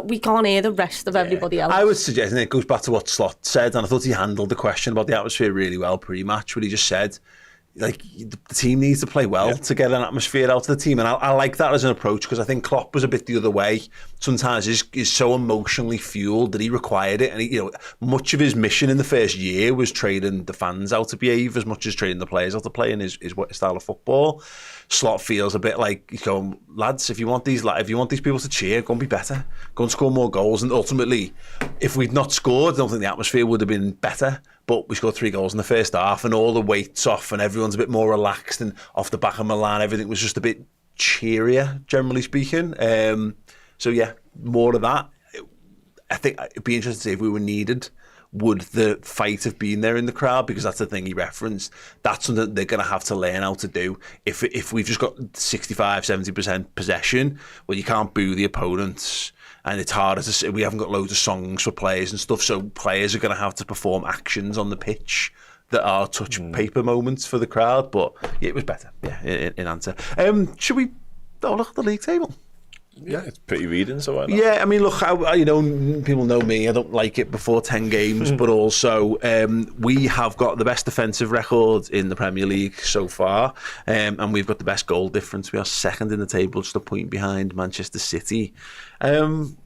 [SPEAKER 4] We can't hear the rest of everybody else.
[SPEAKER 1] I was suggesting it goes back to what Slot said, and I thought he handled the question about the atmosphere really well pre-match, where he just said the team needs to play well to get an atmosphere out of the team, and I like that as an approach, because I think Klopp was a bit the other way. Sometimes he's so emotionally fueled that he required it, and much of his mission in the first year was training the fans how to behave as much as training the players how to play in his style of football. Slot feels a bit like, lads, if you want these people to cheer, go and be better, go and score more goals. And ultimately, if we'd not scored, I don't think the atmosphere would have been better. But we scored 3 goals in the first half, and all the weight's off, and everyone's a bit more relaxed. And off the back of Milan, everything was just a bit cheerier, generally speaking. So yeah, more of that. I think it'd be interesting to see if we were needed. Would the fight have been there in the crowd? Because that's the thing he referenced. That's something they're going to have to learn how to do. If we've just got 65, 70% possession, well, you can't boo the opponents. And it's harder to say. We haven't got loads of songs for players and stuff. So players are going to have to perform actions on the pitch that are touch paper moments for the crowd. But yeah, it was better, in answer. Should we look at the league table?
[SPEAKER 3] Yeah, it's pretty reading, so why not?
[SPEAKER 1] Yeah, I mean, look, people know me. I don't like it before 10 games, but also we have got the best defensive record in the Premier League so far, and we've got the best goal difference. We are second in the table, just a point behind Manchester City. Sound.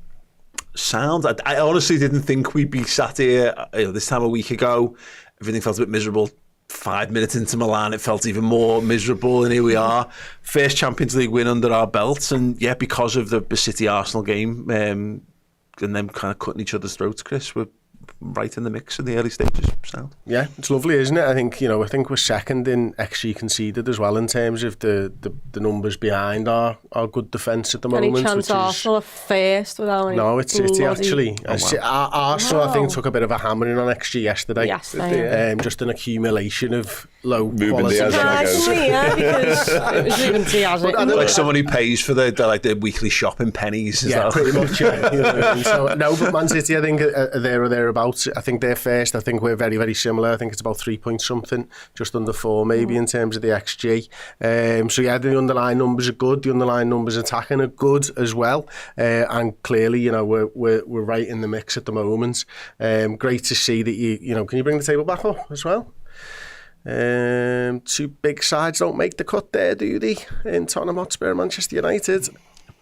[SPEAKER 1] I honestly didn't think we'd be sat here this time a week ago. Everything felt a bit miserable. 5 minutes into Milan, it felt even more miserable, and here we are, first Champions League win under our belts, and yeah, because of the City-Arsenal game, and them kind of cutting each other's throats, Chris, we're right in the mix in the early stages. Sound.
[SPEAKER 2] Yeah, it's lovely, isn't it? I think we're second in XG conceded as well in terms of the numbers behind our good defence at the moment.
[SPEAKER 4] Any chance Arsenal are first without any?
[SPEAKER 2] No, it's City actually.
[SPEAKER 1] wow.
[SPEAKER 2] Arsenal, I think, took a bit of a hammering on XG yesterday.
[SPEAKER 4] Yes,
[SPEAKER 2] just an accumulation of low
[SPEAKER 3] Ruben
[SPEAKER 2] quality.
[SPEAKER 3] Diaz,
[SPEAKER 4] Surprisingly, because it was Ruben Diaz.
[SPEAKER 1] Like someone who pays for their weekly shopping pennies.
[SPEAKER 2] Yeah, pretty much. Yeah. So, no, but Man City, I think, are there or thereabouts. I think they're first. I think we're very, very similar. I think it's about 3 points something, just under 4 maybe in terms of the XG. So yeah, the underlying numbers are good. The underlying numbers attacking are good as well. And clearly, we're right in the mix at the moment. Great to see that can you bring the table back up as well? 2 big sides don't make the cut there, do they? In Tottenham Hotspur and Manchester United.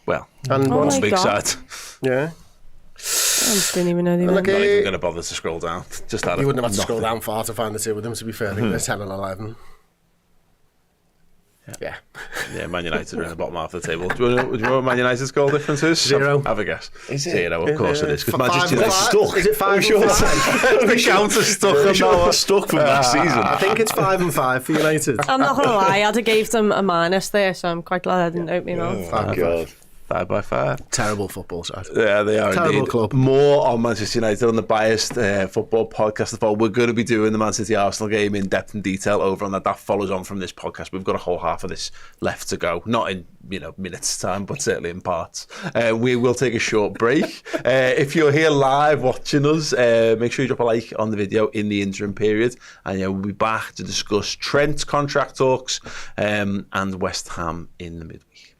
[SPEAKER 1] Well,
[SPEAKER 2] and
[SPEAKER 1] one
[SPEAKER 4] my
[SPEAKER 1] big
[SPEAKER 4] God.
[SPEAKER 1] side.
[SPEAKER 2] Yeah.
[SPEAKER 4] I just didn't even know they were.
[SPEAKER 1] I'm not even going to bother to scroll down. Just
[SPEAKER 2] You wouldn't have had to scroll down far to find the 2 of them, to be fair. I think they're 10 and 11. Yeah.
[SPEAKER 1] Yeah, Man United are in the bottom half of the table. Do you know what Man United's goal difference is?
[SPEAKER 2] 0.
[SPEAKER 1] Have a guess.
[SPEAKER 3] Is it?
[SPEAKER 1] 0, of course it is. Because
[SPEAKER 2] 5
[SPEAKER 1] Manchester
[SPEAKER 2] and
[SPEAKER 1] United
[SPEAKER 2] 5.
[SPEAKER 1] stuck.
[SPEAKER 2] Is it 5 and 5?
[SPEAKER 1] The counter stuck on that one.
[SPEAKER 3] Stuck from last season.
[SPEAKER 2] I think it's 5 and 5 for United.
[SPEAKER 4] I'm not going to lie, I'd have gave them a minus there, so I'm quite glad I didn't open my mouth.
[SPEAKER 3] Oh, God.
[SPEAKER 1] 5 by 5.
[SPEAKER 2] Terrible football side.
[SPEAKER 1] Yeah, they are
[SPEAKER 2] Terrible
[SPEAKER 1] indeed.
[SPEAKER 2] club.
[SPEAKER 1] More on Manchester United on the Biased Football Podcast as well. We're going to be doing the Man City Arsenal game in depth and detail over on that. That follows on from this podcast. We've got a whole half of this left to go. Not in minutes time, but certainly in parts. We will take a short break. If you're here live watching us, make sure you drop a like on the video in the interim period, and we'll be back to discuss Trent contract talks and West Ham in the midweek.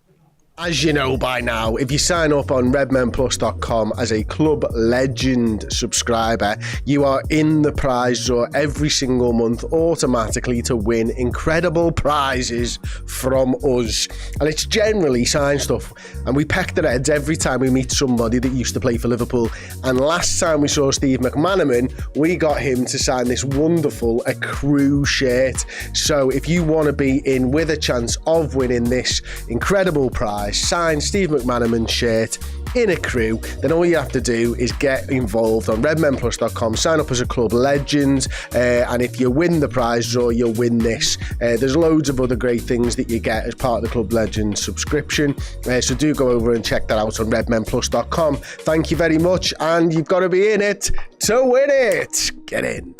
[SPEAKER 2] As you know by now, if you sign up on redmenplus.com as a Club Legend subscriber, you are in the prize draw every single month automatically to win incredible prizes from us. And it's generally signed stuff. And we peck the heads every time we meet somebody that used to play for Liverpool. And last time we saw Steve McManaman, we got him to sign this wonderful A Crew shirt. So if you want to be in with a chance of winning this incredible prize, sign Steve McManaman's shirt in A Crew, then all you have to do is get involved on redmenplus.com, sign up as a Club Legend, and if you win the prize draw, you'll win this. There's loads of other great things that you get as part of the Club Legend subscription, so do go over and check that out on redmenplus.com. Thank you very much, and you've got to be in it to win it. Get in.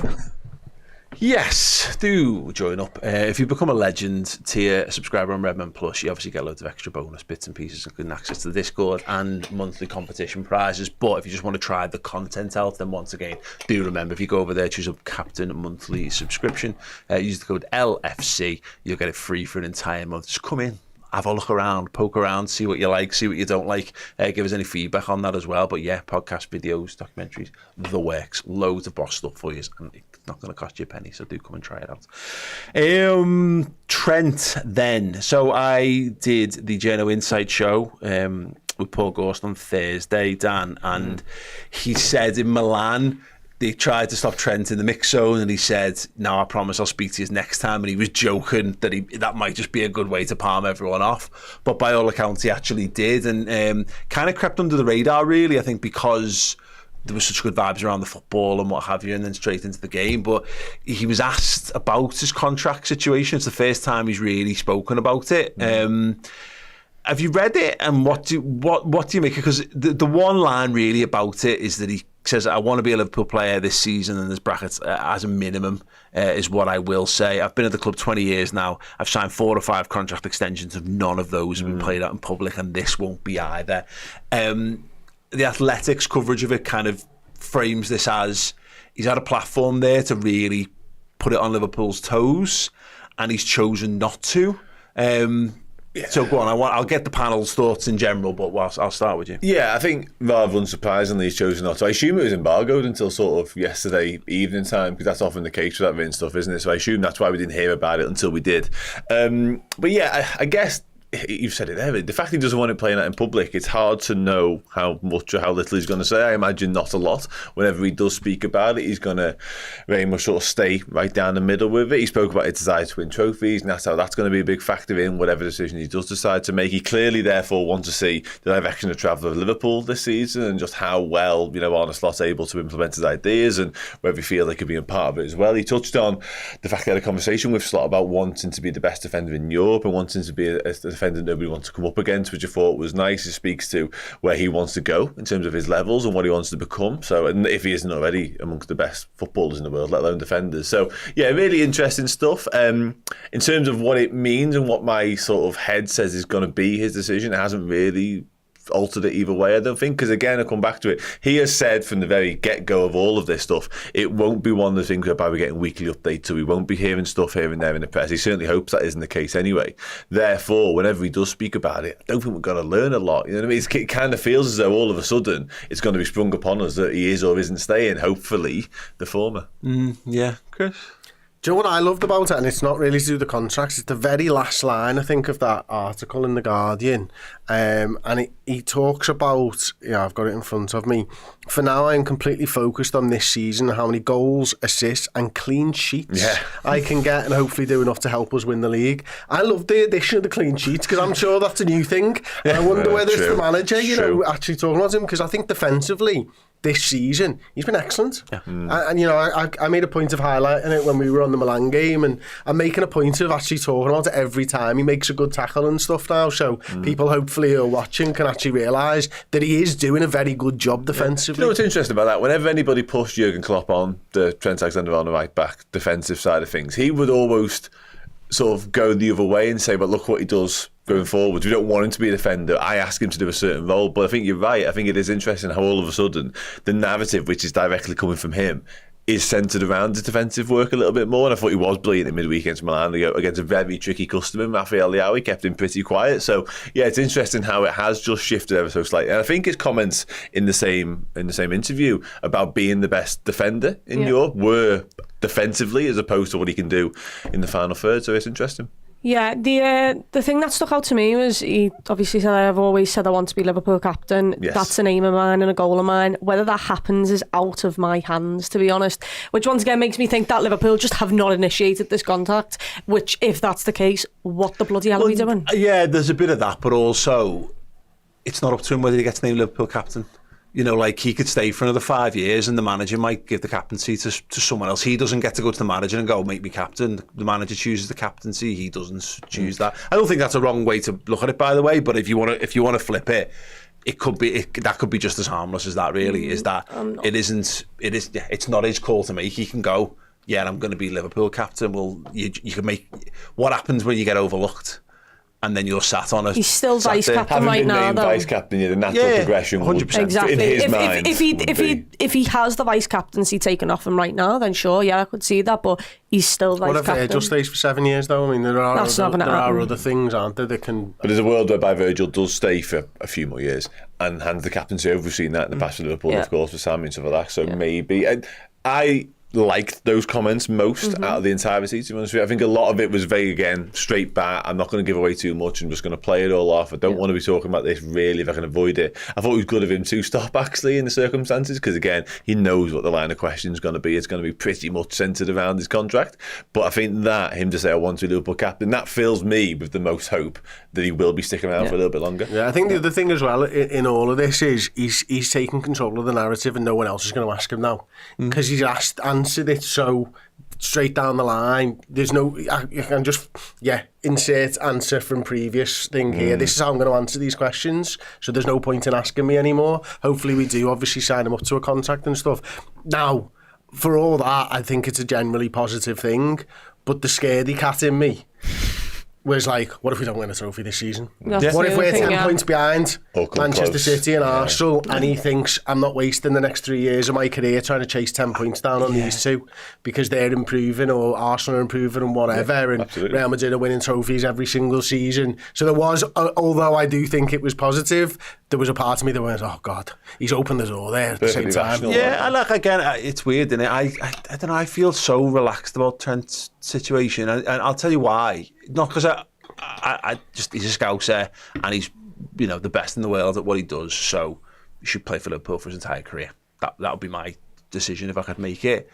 [SPEAKER 1] Yes, do join up. If you become a Legend tier subscriber on Redmen Plus, you obviously get loads of extra bonus bits and pieces, including access to the Discord and monthly competition prizes. But if you just want to try the content out, then once again, do remember, if you go over there, choose a Captain monthly subscription, use the code LFC, you'll get it free for an entire month. Just come in, have a look around, poke around, see what you like, see what you don't like, give us any feedback on that as well. But yeah, podcast, videos, documentaries, the works, loads of boss stuff for you, and it's not going to cost you a penny, so do come and try it out. Trent then. So I did the Journo Insight show with Paul Gorst on Thursday, Dan, and he said in Milan, they tried to stop Trent in the mix zone, and he said, "No, I promise I'll speak to you next time." And he was joking that that might just be a good way to palm everyone off. But by all accounts, he actually did, and kind of crept under the radar, really, I think, because there was such good vibes around the football and what have you, and then straight into the game. But he was asked about his contract situation. It's the first time he's really spoken about it. have you read it, and what do you make? Because the one line really about it is that he says, I want to be a Liverpool player this season, and there's brackets as a minimum is what I will say. I've been at the club 20 years now. I've signed 4 or 5 contract extensions, of none of those have been played out in public, and this won't be either. The Athletics coverage of it kind of frames this as he's had a platform there to really put it on Liverpool's toes, and he's chosen not to. So go on, I'll get the panel's thoughts in general, but I'll start with you.
[SPEAKER 3] Yeah, I think rather unsurprisingly he's chosen not to. I assume it was embargoed until sort of yesterday evening time, because that's often the case with that written stuff, isn't it? So I assume that's why we didn't hear about it until we did. But yeah, I guess you've said it there. The fact he doesn't want it playing out in public, it's hard to know how much or how little he's going to say. I imagine not a lot. Whenever he does speak about it, he's going to very much sort of stay right down the middle with it. He spoke about his desire to win trophies, and that's going to be a big factor in whatever decision he does decide to make. He clearly, therefore, wants to see the direction of travel of Liverpool this season, and just how well, Arne Slot's able to implement his ideas, and whether he feel they could be a part of it as well. He touched on the fact that he had a conversation with Slot about wanting to be the best defender in Europe, and wanting to be a defender nobody wants to come up against, which I thought was nice. It speaks to where he wants to go in terms of his levels and what he wants to become. So, and if he isn't already amongst the best footballers in the world, let alone defenders. So, yeah, really interesting stuff. In terms of what it means and what my sort of head says is going to be his decision, it hasn't really altered it either way, I don't think, because again, I come back to it, he has said from the very get-go of all of this stuff, it won't be one of the things whereby we're getting weekly updates, so we won't be hearing stuff here and there in the press. He certainly hopes that isn't the case anyway. Therefore, whenever he does speak about it, I don't think we're going to learn a lot. You know what I mean? It kind of feels as though all of a sudden it's going to be sprung upon us that he is or isn't staying, hopefully the former.
[SPEAKER 1] Yeah, Chris?
[SPEAKER 2] Do you know what I loved about it? And it's not really to do with the contracts. It's the very last line, I think, of that article in The Guardian. And he talks about, I've got it in front of me. For now, I am completely focused on this season and how many goals, assists and clean sheets I can get, and hopefully do enough to help us win the league. I love the addition of the clean sheets, because I'm sure that's a new thing. And I wonder whether it's the manager, actually talking about him, because I think defensively, this season, he's been excellent. Yeah. And I made a point of highlighting it when we were on the Milan game, and I'm making a point of actually talking about it every time he makes a good tackle and stuff now, so people hopefully who are watching can actually realise that he is doing a very good job defensively.
[SPEAKER 3] You know what's interesting about that? Whenever anybody pushed Jurgen Klopp on the Trent Alexander-Arnold right back defensive side of things, he would almost sort of go the other way and say, but look what he does going forward. We don't want him to be a defender. I ask him to do a certain role. But I think you're right. I think it is interesting how all of a sudden the narrative, which is directly coming from him, is centred around his defensive work a little bit more. And I thought he was brilliant in midweek against Milan, against a very tricky customer, Rafael Leao. He kept him pretty quiet. So yeah, it's interesting how it has just shifted ever so slightly. And I think his comments in the same interview about being the best defender in Europe were defensively as opposed to what he can do in the final third. So it's interesting.
[SPEAKER 4] Yeah, the thing that stuck out to me was he obviously said, I've always said I want to be Liverpool captain. Yes. That's an aim of mine and a goal of mine. Whether that happens is out of my hands, to be honest, which once again makes me think that Liverpool just have not initiated this contact, which if that's the case, what the bloody hell are we doing?
[SPEAKER 1] Yeah, there's a bit of that, but also it's not up to him whether he gets named Liverpool captain. Like he could stay for another 5 years and the manager might give the captaincy to someone else. He doesn't get to go to the manager and go, make me captain. The manager chooses the captaincy. He doesn't choose that. I don't think that's a wrong way to look at it, by the way, but if you want to flip it, that could be just as harmless as that, really, is that it's not his call to make. He can go, I'm going to be Liverpool captain. Well, you can make, what happens when you get overlooked? And then you're sat on a... He's
[SPEAKER 4] still vice captain right now, though.
[SPEAKER 3] Vice captain, the natural progression
[SPEAKER 1] 100%.
[SPEAKER 4] Exactly.
[SPEAKER 3] In his mind.
[SPEAKER 4] If he has the vice captaincy taken off him right now, then sure, I could see that, but he's still vice captain.
[SPEAKER 2] What if Virgil stays for 7 years, though? I mean, there are other things, aren't there, that can...
[SPEAKER 3] But there's a world whereby Virgil does stay for a few more years and hands the captaincy over. We've seen that in the past for Liverpool, of course, with Sammy and stuff like that. So maybe... I liked those comments most out of the entirety, to be honest with you. I think a lot of it was very, again, straight back. I'm not going to give away too much. I'm just going to play it all off. I don't want to be talking about this, really, if I can avoid it. I thought it was good of him to stop, actually, in the circumstances, because, again, he knows what the line of question is going to be. It's going to be pretty much centred around his contract. But I think that, him to say, I want to be Liverpool captain, that fills me with the most hope that he will be sticking around for a little bit longer.
[SPEAKER 2] Yeah, I think the other thing as well in all of this is he's taking control of the narrative and no one else is going to ask him now. Because he's answered it so straight down the line. There's no, you can just, insert answer from previous thing here. This is how I'm going to answer these questions. So there's no point in asking me anymore. Hopefully we do obviously sign him up to a contract and stuff. Now, for all that, I think it's a generally positive thing. But the scaredy cat in me was like, what if we don't win a trophy this season? What if we're 10 points behind Manchester City and Arsenal, and he thinks, I'm not wasting the next 3 years of my career trying to chase 10 points down on these two because they're improving, or Arsenal are improving and whatever, and Real Madrid are winning trophies every single season. So there was, although I do think it was positive, there was a part of me that went, oh God, he's opened the door there at the same time.
[SPEAKER 1] Yeah, and like, again, it's weird, isn't it? I don't know, I feel so relaxed about Trent's situation, and I'll tell you why. Not because I just, he's a Scouser, and he's, you know, the best in the world at what he does, so he should play for Liverpool for his entire career. That would be my decision if I could make it.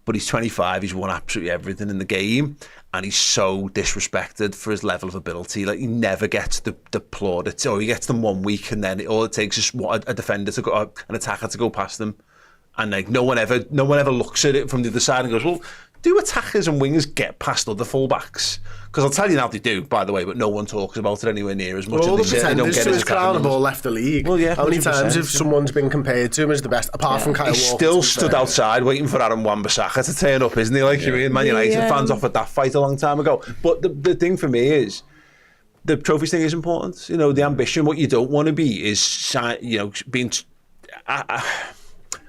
[SPEAKER 1] But he's 25, he's won absolutely everything in the game, and he's so disrespected for his level of ability. Like, he never gets the plaudits, or he gets them 1 week, and then all it takes is a defender to go, an attacker to go past them, and like no one ever looks at it from the other side and goes, well, do attackers and wingers get past other fullbacks? Because I'll tell you now they do, by the way, but no one talks about it anywhere near as much.
[SPEAKER 2] Well, all the
[SPEAKER 1] they
[SPEAKER 2] pretenders to his crown have all left the league.
[SPEAKER 1] Well, yeah,
[SPEAKER 2] how many
[SPEAKER 1] 100%,
[SPEAKER 2] times have someone's been compared to him as the best, apart from Kyle Walker?
[SPEAKER 1] He's still stood outside waiting for Aaron Wan-Bissaka to turn up, isn't he? Like, you mean, Man United fans offered that fight a long time ago. But the thing for me is, the trophies thing is important. You know, the ambition, what you don't want to be is, you know, being...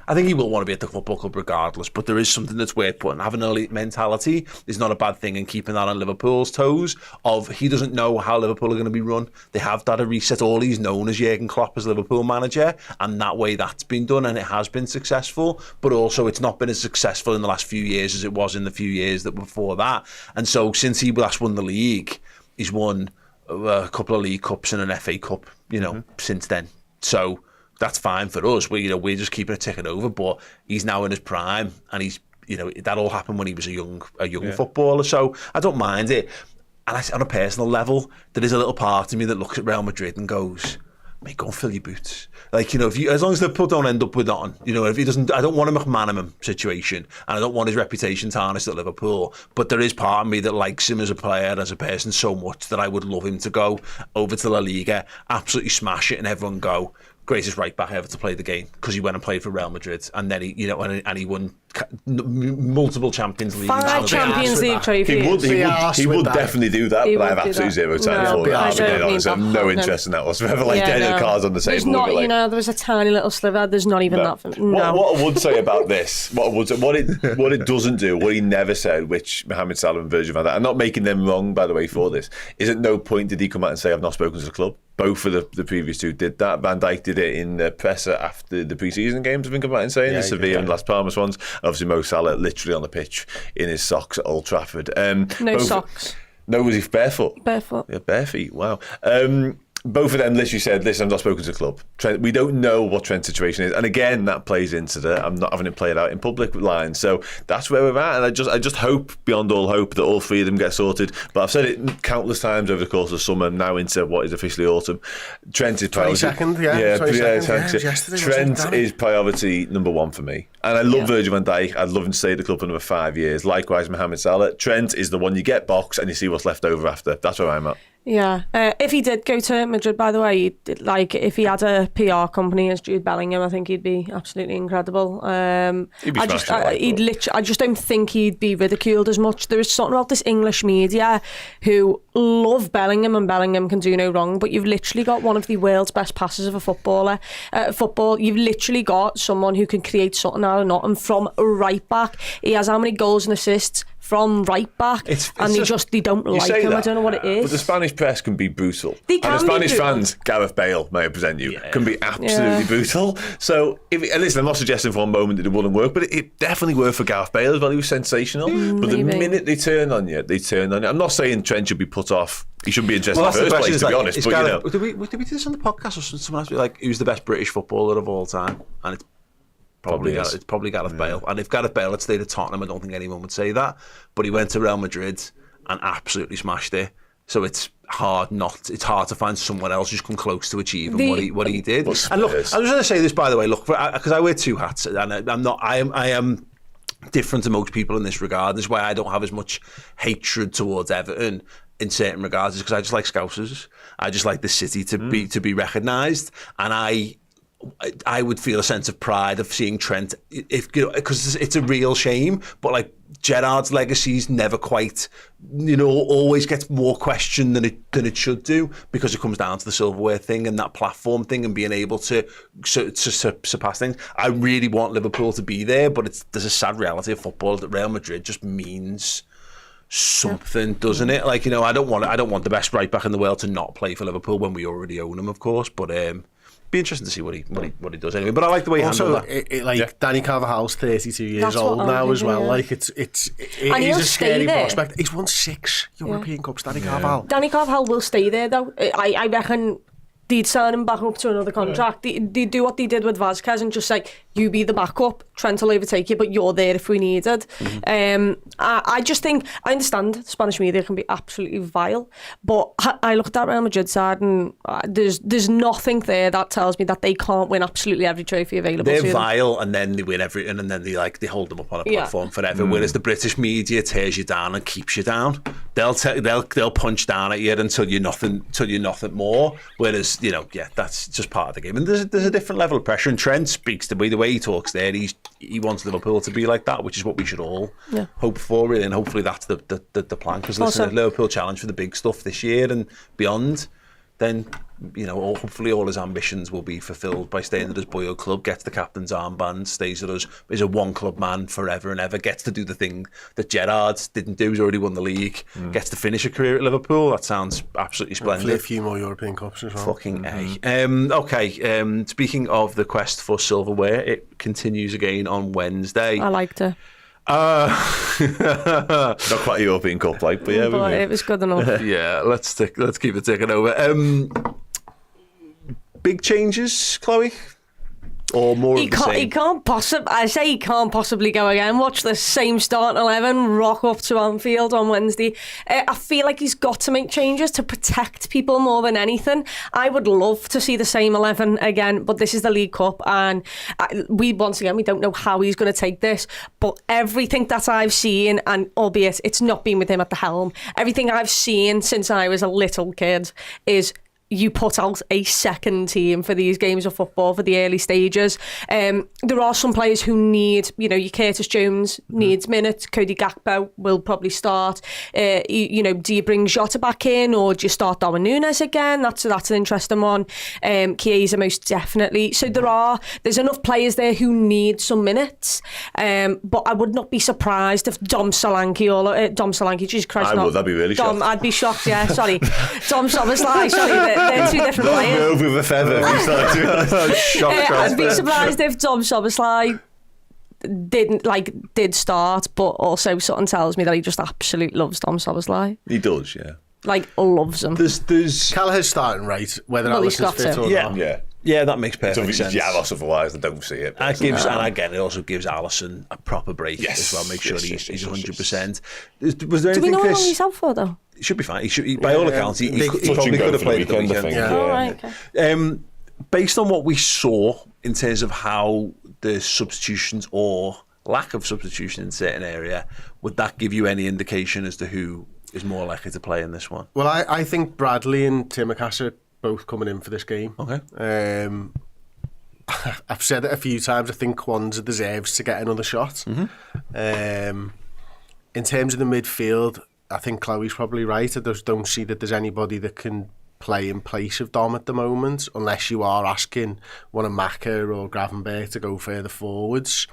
[SPEAKER 1] I think he will want to be at the football club regardless, but there is something that's worth putting. Having an elite mentality is not a bad thing, and keeping that on Liverpool's toes of he doesn't know how Liverpool are going to be run. They have done a reset. All he's known as Jurgen Klopp as Liverpool manager, and that way that's been done, and it has been successful, but also it's not been as successful in the last few years as it was in the few years that before that. And so since he last won the league, he's won a couple of League Cups and an FA Cup, you know, since then. So that's fine for us. We're just keeping it ticking over. But he's now in his prime, and he's, you know, that all happened when he was a young footballer. So I don't mind it. And on a personal level, there is a little part of me that looks at Real Madrid and goes, mate, go and fill your boots. Like, you know, as long as Liverpool don't end up with nothing, you know, if he doesn't, I don't want a McManaman situation, and I don't want his reputation tarnished at Liverpool. But there is part of me that likes him as a player, as a person so much that I would love him to go over to La Liga, absolutely smash it, and everyone go, greatest right back ever to play the game, because he went and played for Real Madrid, and then he, you know, and he won multiple Champions League.
[SPEAKER 4] 5 Champions League trophies.
[SPEAKER 3] He would definitely do that, but I have absolutely zero time for it. I have no interest in that whatsoever. Like, getting the cards on the table.
[SPEAKER 4] Not, you know, there was a tiny little sliver. There's not even that. For me.
[SPEAKER 3] What I would say about this, what it doesn't do, what he never said, which Mohamed Salah and Virgil van Dijk, I'm not making them wrong, by the way, for this, is at no point did he come out and say, I've not spoken to the club. Both of the previous two did that. Van Dijk did it in the presser after the pre-season games, I think I'm right in saying, the Sevilla and Las Palmas ones. Obviously, Mo Salah literally on the pitch in his socks at Old Trafford.
[SPEAKER 4] Socks.
[SPEAKER 3] No, was he barefoot?
[SPEAKER 4] Barefoot.
[SPEAKER 3] Yeah, bare feet, wow. Both of them literally said, listen, I've not spoken to the club. Trent, we don't know what Trent's situation is. And again, that plays into the, I'm not having it played out in public line. So that's where we're at. And I just hope, beyond all hope, that all three of them get sorted. But I've said it countless times over the course of summer, now into what is officially autumn. Trent is priority.
[SPEAKER 2] 22nd,
[SPEAKER 3] Trent is priority number one for me. And I love Virgil van Dijk. I'd love him to stay at the club for another 5 years. Likewise, Mohamed Salah. Trent is the one you get box and you see what's left over after. That's where I'm at.
[SPEAKER 4] Yeah, if he did go to Madrid, by the way, like if he had a PR company as Jude Bellingham, I think he'd be absolutely incredible.
[SPEAKER 3] He'd be
[SPEAKER 4] I just don't think he'd be ridiculed as much. There is something about this English media who love Bellingham, and Bellingham can do no wrong, but you've literally got one of the world's best passes of a footballer. Football, you've literally got someone who can create something out of nothing from right back. He has how many goals and assists from right back, and they don't like him.
[SPEAKER 3] That,
[SPEAKER 4] I don't know what it is.
[SPEAKER 3] But the Spanish press can be brutal.
[SPEAKER 4] They can,
[SPEAKER 3] and the Spanish
[SPEAKER 4] be brutal.
[SPEAKER 3] fans, Gareth Bale, may I present you, can be absolutely brutal. So, and listen, I'm not suggesting for one moment that it wouldn't work, but it definitely worked for Gareth Bale as well. He was sensational. But the minute they turn on you, I'm not saying Trent should be put off. He shouldn't be interested in the first place, to be honest. But
[SPEAKER 1] Gareth, did we do this on the podcast, or someone else? Like, who's the best British footballer of all time? And it's probably Gareth Bale. And if Gareth Bale had stayed at Tottenham, I don't think anyone would say that. But he went to Real Madrid and absolutely smashed it. So it's hard to find someone else who's come close to achieving what he did. And look, I was going to say this, by the way, look, because I wear two hats, and I am different to most people in this regard. This is why I don't have as much hatred towards Everton in certain regards, because I just like Scousers. I just like the city to be recognised, and I would feel a sense of pride of seeing Trent, because it's a real shame, but like Gerrard's legacy's never quite, always gets more questioned than it should do, because it comes down to the silverware thing and that platform thing and being able to surpass things. I really want Liverpool to be there, but there's a sad reality of football that Real Madrid just means something, doesn't it? Like, I don't want the best right back in the world to not play for Liverpool when we already own him, of course, but be interesting to see what he does anyway. But I like the way he handled that.
[SPEAKER 2] Danny Carvajal's 32 years old now as well. Like it is a scary prospect. He's won 6 European Cups. Danny Carvajal.
[SPEAKER 4] Danny Carvajal will stay there though. I reckon they'd sign him back up to another contract. They'd do what they did with Vazquez and just say, you be the backup, Trent will overtake you, but you're there if we needed. I just think, I understand Spanish media can be absolutely vile, but I look at that Real Madrid side and there's nothing there that tells me that they can't win absolutely every trophy available to them.
[SPEAKER 1] They're vile, and then they win everything, and then they hold them up on a platform forever. Whereas the British media tears you down and keeps you down. They'll punch down at you until you're nothing more. Whereas that's just part of the game. And there's a different level of pressure. And Trent speaks the way he talks there. He wants Liverpool to be like that, which is what we should all hope for, really. And hopefully that's the plan. Because listen, the Liverpool challenge for the big stuff this year and beyond, then hopefully all his ambitions will be fulfilled by staying at his boyhood club, gets the captain's armband, stays at us, is a one club man forever and ever, gets to do the thing that Gerrard didn't do. He's already won the league, gets to finish a career at Liverpool. That sounds absolutely splendid.
[SPEAKER 2] Hopefully a few more European Cups as well.
[SPEAKER 1] Fucking A. Speaking of the quest for silverware, it continues again on Wednesday.
[SPEAKER 4] I liked it.
[SPEAKER 3] Not quite a European Cup, but
[SPEAKER 4] it was good enough.
[SPEAKER 1] Yeah, let's keep it ticking over. Big changes, Chloe? Or more of the same?
[SPEAKER 4] He can't possibly go again. Watch the same starting 11 rock up to Anfield on Wednesday. I feel like he's got to make changes to protect people more than anything. I would love to see the same 11 again, but this is the League Cup, and we don't know how he's going to take this, but everything that I've seen, and albeit it's not been with him at the helm, everything I've seen since I was a little kid is you put out a second team for these games of football for the early stages. There are some players who need, your Curtis Jones needs minutes. Cody Gakpo will probably start. Do you bring Jota back in, or do you start Darwin Nunez again? That's an interesting one. Chiesa most definitely. So there's enough players there who need some minutes. But I would not be surprised if Dom Solanke, Jesus Christ,
[SPEAKER 3] I'd be really shocked.
[SPEAKER 4] I'd be shocked, yeah, sorry. Dom Szoboszlai, sorry, they're two different players.
[SPEAKER 3] Move with a feather.
[SPEAKER 4] I'd be surprised if Dom Szoboszlai did start, but also something tells me that he just absolutely loves Dom Szoboszlai.
[SPEAKER 3] He does, yeah.
[SPEAKER 4] Loves him.
[SPEAKER 1] There's
[SPEAKER 2] Kelleher's starting right, whether Alisson's fit or not.
[SPEAKER 1] Yeah, that makes perfect sense.
[SPEAKER 3] Otherwise I don't see it.
[SPEAKER 1] And again, it also gives Alisson a proper break as well. Make sure he's 100%. Was there anything?
[SPEAKER 4] Do we know how long he's out for though?
[SPEAKER 1] He should be fine. By all accounts, he probably could have played at the weekend.
[SPEAKER 4] Right, okay.
[SPEAKER 1] Based on what we saw in terms of how the substitutions or lack of substitution in certain area, would that give you any indication as to who is more likely to play in this one?
[SPEAKER 2] Well, I think Bradley and Tsimikas are both coming in for this game.
[SPEAKER 1] Okay.
[SPEAKER 2] I've said it a few times. I think Kwanzaa deserves to get another shot. In terms of the midfield, I think Chloe's probably right. I just don't see that there's anybody that can play in place of Dom at the moment, unless you are asking one of Maka or Gravenberch to go further forwards.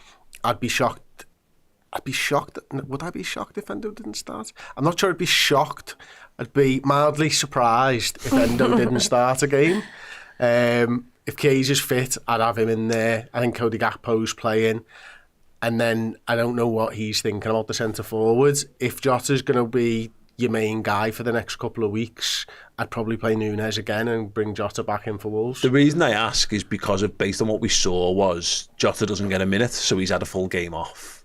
[SPEAKER 2] I'd be shocked. Would I be shocked if Endo didn't start? I'm not sure I'd be shocked. I'd be mildly surprised if Endo didn't start a game. If Chiesa's fit, I'd have him in there. I think Cody Gakpo's playing. And then I don't know what he's thinking about the centre forwards. If Jota's going to be your main guy for the next couple of weeks, I'd probably play Nunez again and bring Jota back in for Wolves.
[SPEAKER 1] The reason I ask is because based on what we saw was Jota doesn't get a minute, so he's had a full game off.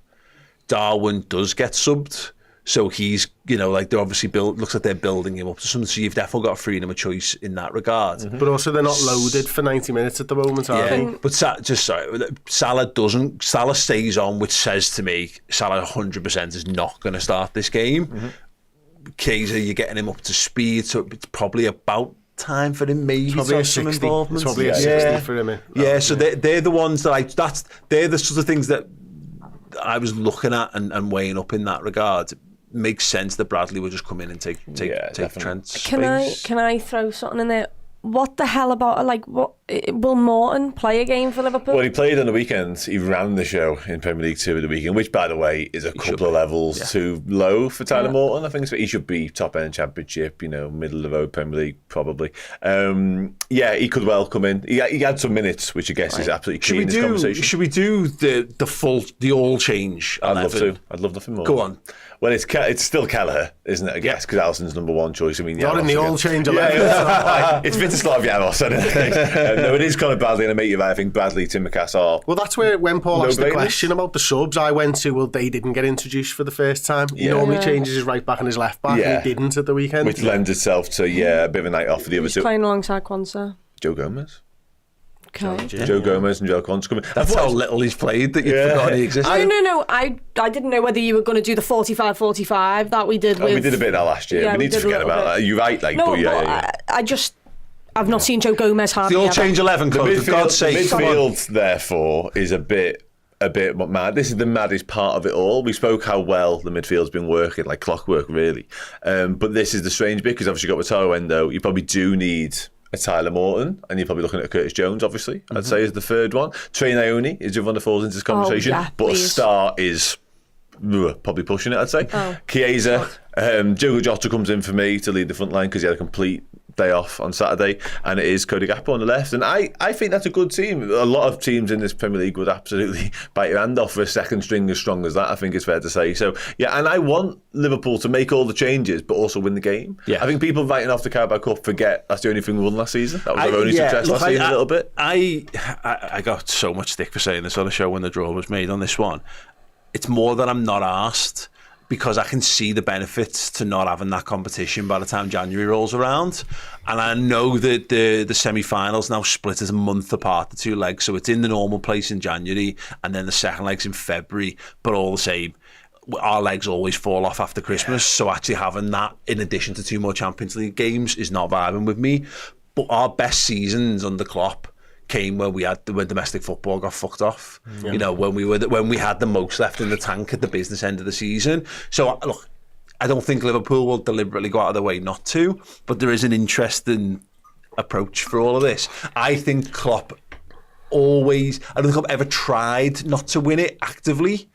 [SPEAKER 1] Darwin does get subbed, So he's, like they're obviously looks like they're building him up to something. So you've definitely got freedom of choice in that regard.
[SPEAKER 2] Mm-hmm. But also they're not loaded for 90 minutes at the moment, are they?
[SPEAKER 1] But Salah stays on, which says to me, Salah 100% is not going to start this game. Mm-hmm. Chiesa, you're getting him up to speed, so it's probably about time for him maybe to have some involvement.
[SPEAKER 2] It's probably a 60 for him.
[SPEAKER 1] So they're the ones that they're the sort of things that I was looking at and weighing up in that regard. It makes sense that Bradley would just come in and take Trent's space.
[SPEAKER 4] Can I throw something in there? What the hell about, will Morton play a game for Liverpool?
[SPEAKER 3] Well, he played on the weekend. He ran the show in Premier League 2 at the weekend, which, by the way, is a couple of levels too low for Tyler Morton. I think he should be top-end Championship, middle of the road Premier League, probably. He could well come in. He had some minutes, which I guess is absolutely key in this conversation.
[SPEAKER 1] Should we do the all change 11?
[SPEAKER 3] I'd love to. I'd love nothing more.
[SPEAKER 1] Go on.
[SPEAKER 3] Well, it's still Kelleher, isn't it? I guess because Alisson's number one choice. I mean,
[SPEAKER 2] not in the all change 11.
[SPEAKER 3] It's Vitislav Janos. No, it is Conor Bradley, and I make you right. I think Bradley, Tsimikas are.
[SPEAKER 2] Well, that's where when Paul asked the question about the subs, I went to, well, they didn't get introduced for the first time. He normally changes his right back and his left back, and he didn't at the weekend.
[SPEAKER 3] Which lends itself to a bit of a night off for the other two.
[SPEAKER 4] Playing alongside Quansah.
[SPEAKER 3] Joe Gomez.
[SPEAKER 4] Okay.
[SPEAKER 3] Joe Gomez and Joe Quansah coming.
[SPEAKER 1] That's how little he's played that you've forgotten he existed.
[SPEAKER 4] No. I didn't know whether you were going to do the 45-45 that we did.
[SPEAKER 3] We did a bit of that last year. We need to forget about that. You're right.
[SPEAKER 4] I've not seen Joe Gomez hardly.
[SPEAKER 1] The all change 11, Claude, for God's sake.
[SPEAKER 3] Midfield, therefore, is a bit mad. This is the maddest part of it all. We spoke how well the midfield's been working, like clockwork, really. But this is the strange bit, because obviously you've got Wataru Endo. You probably do need a Tyler Morton, and you're probably looking at a Curtis Jones, obviously, I'd say is the third one. Trey Ione is the one that falls into this conversation, but a star is probably pushing it, I'd say. Chiesa, Diogo Jota comes in for me to lead the front line because he had a complete day off on Saturday, and it is Cody Gakpo on the left, and I think that's a good team. A lot of teams in this Premier League would absolutely bite your hand off for a second string as strong as that, I think it's fair to say. So and I want Liverpool to make all the changes but also win the game. I think people writing off the Carabao Cup forget that's the only thing we won last season. That was our only success last season a little bit.
[SPEAKER 1] I got so much stick for saying this on the show when the draw was made on this one. It's more that I'm not arsed, because I can see the benefits to not having that competition by the time January rolls around. And I know that the semi-finals now split as a month apart, the two legs, so it's in the normal place in January, and then the second leg's in February, but all the same, our legs always fall off after Christmas, so actually having that in addition to two more Champions League games is not vibing with me. But our best seasons under Klopp came when domestic football got fucked off. When we had the most left in the tank at the business end of the season. So look, I don't think Liverpool will deliberately go out of their way not to, but there is an interesting approach for all of this. I think Klopp I don't think Klopp ever tried not to win it actively.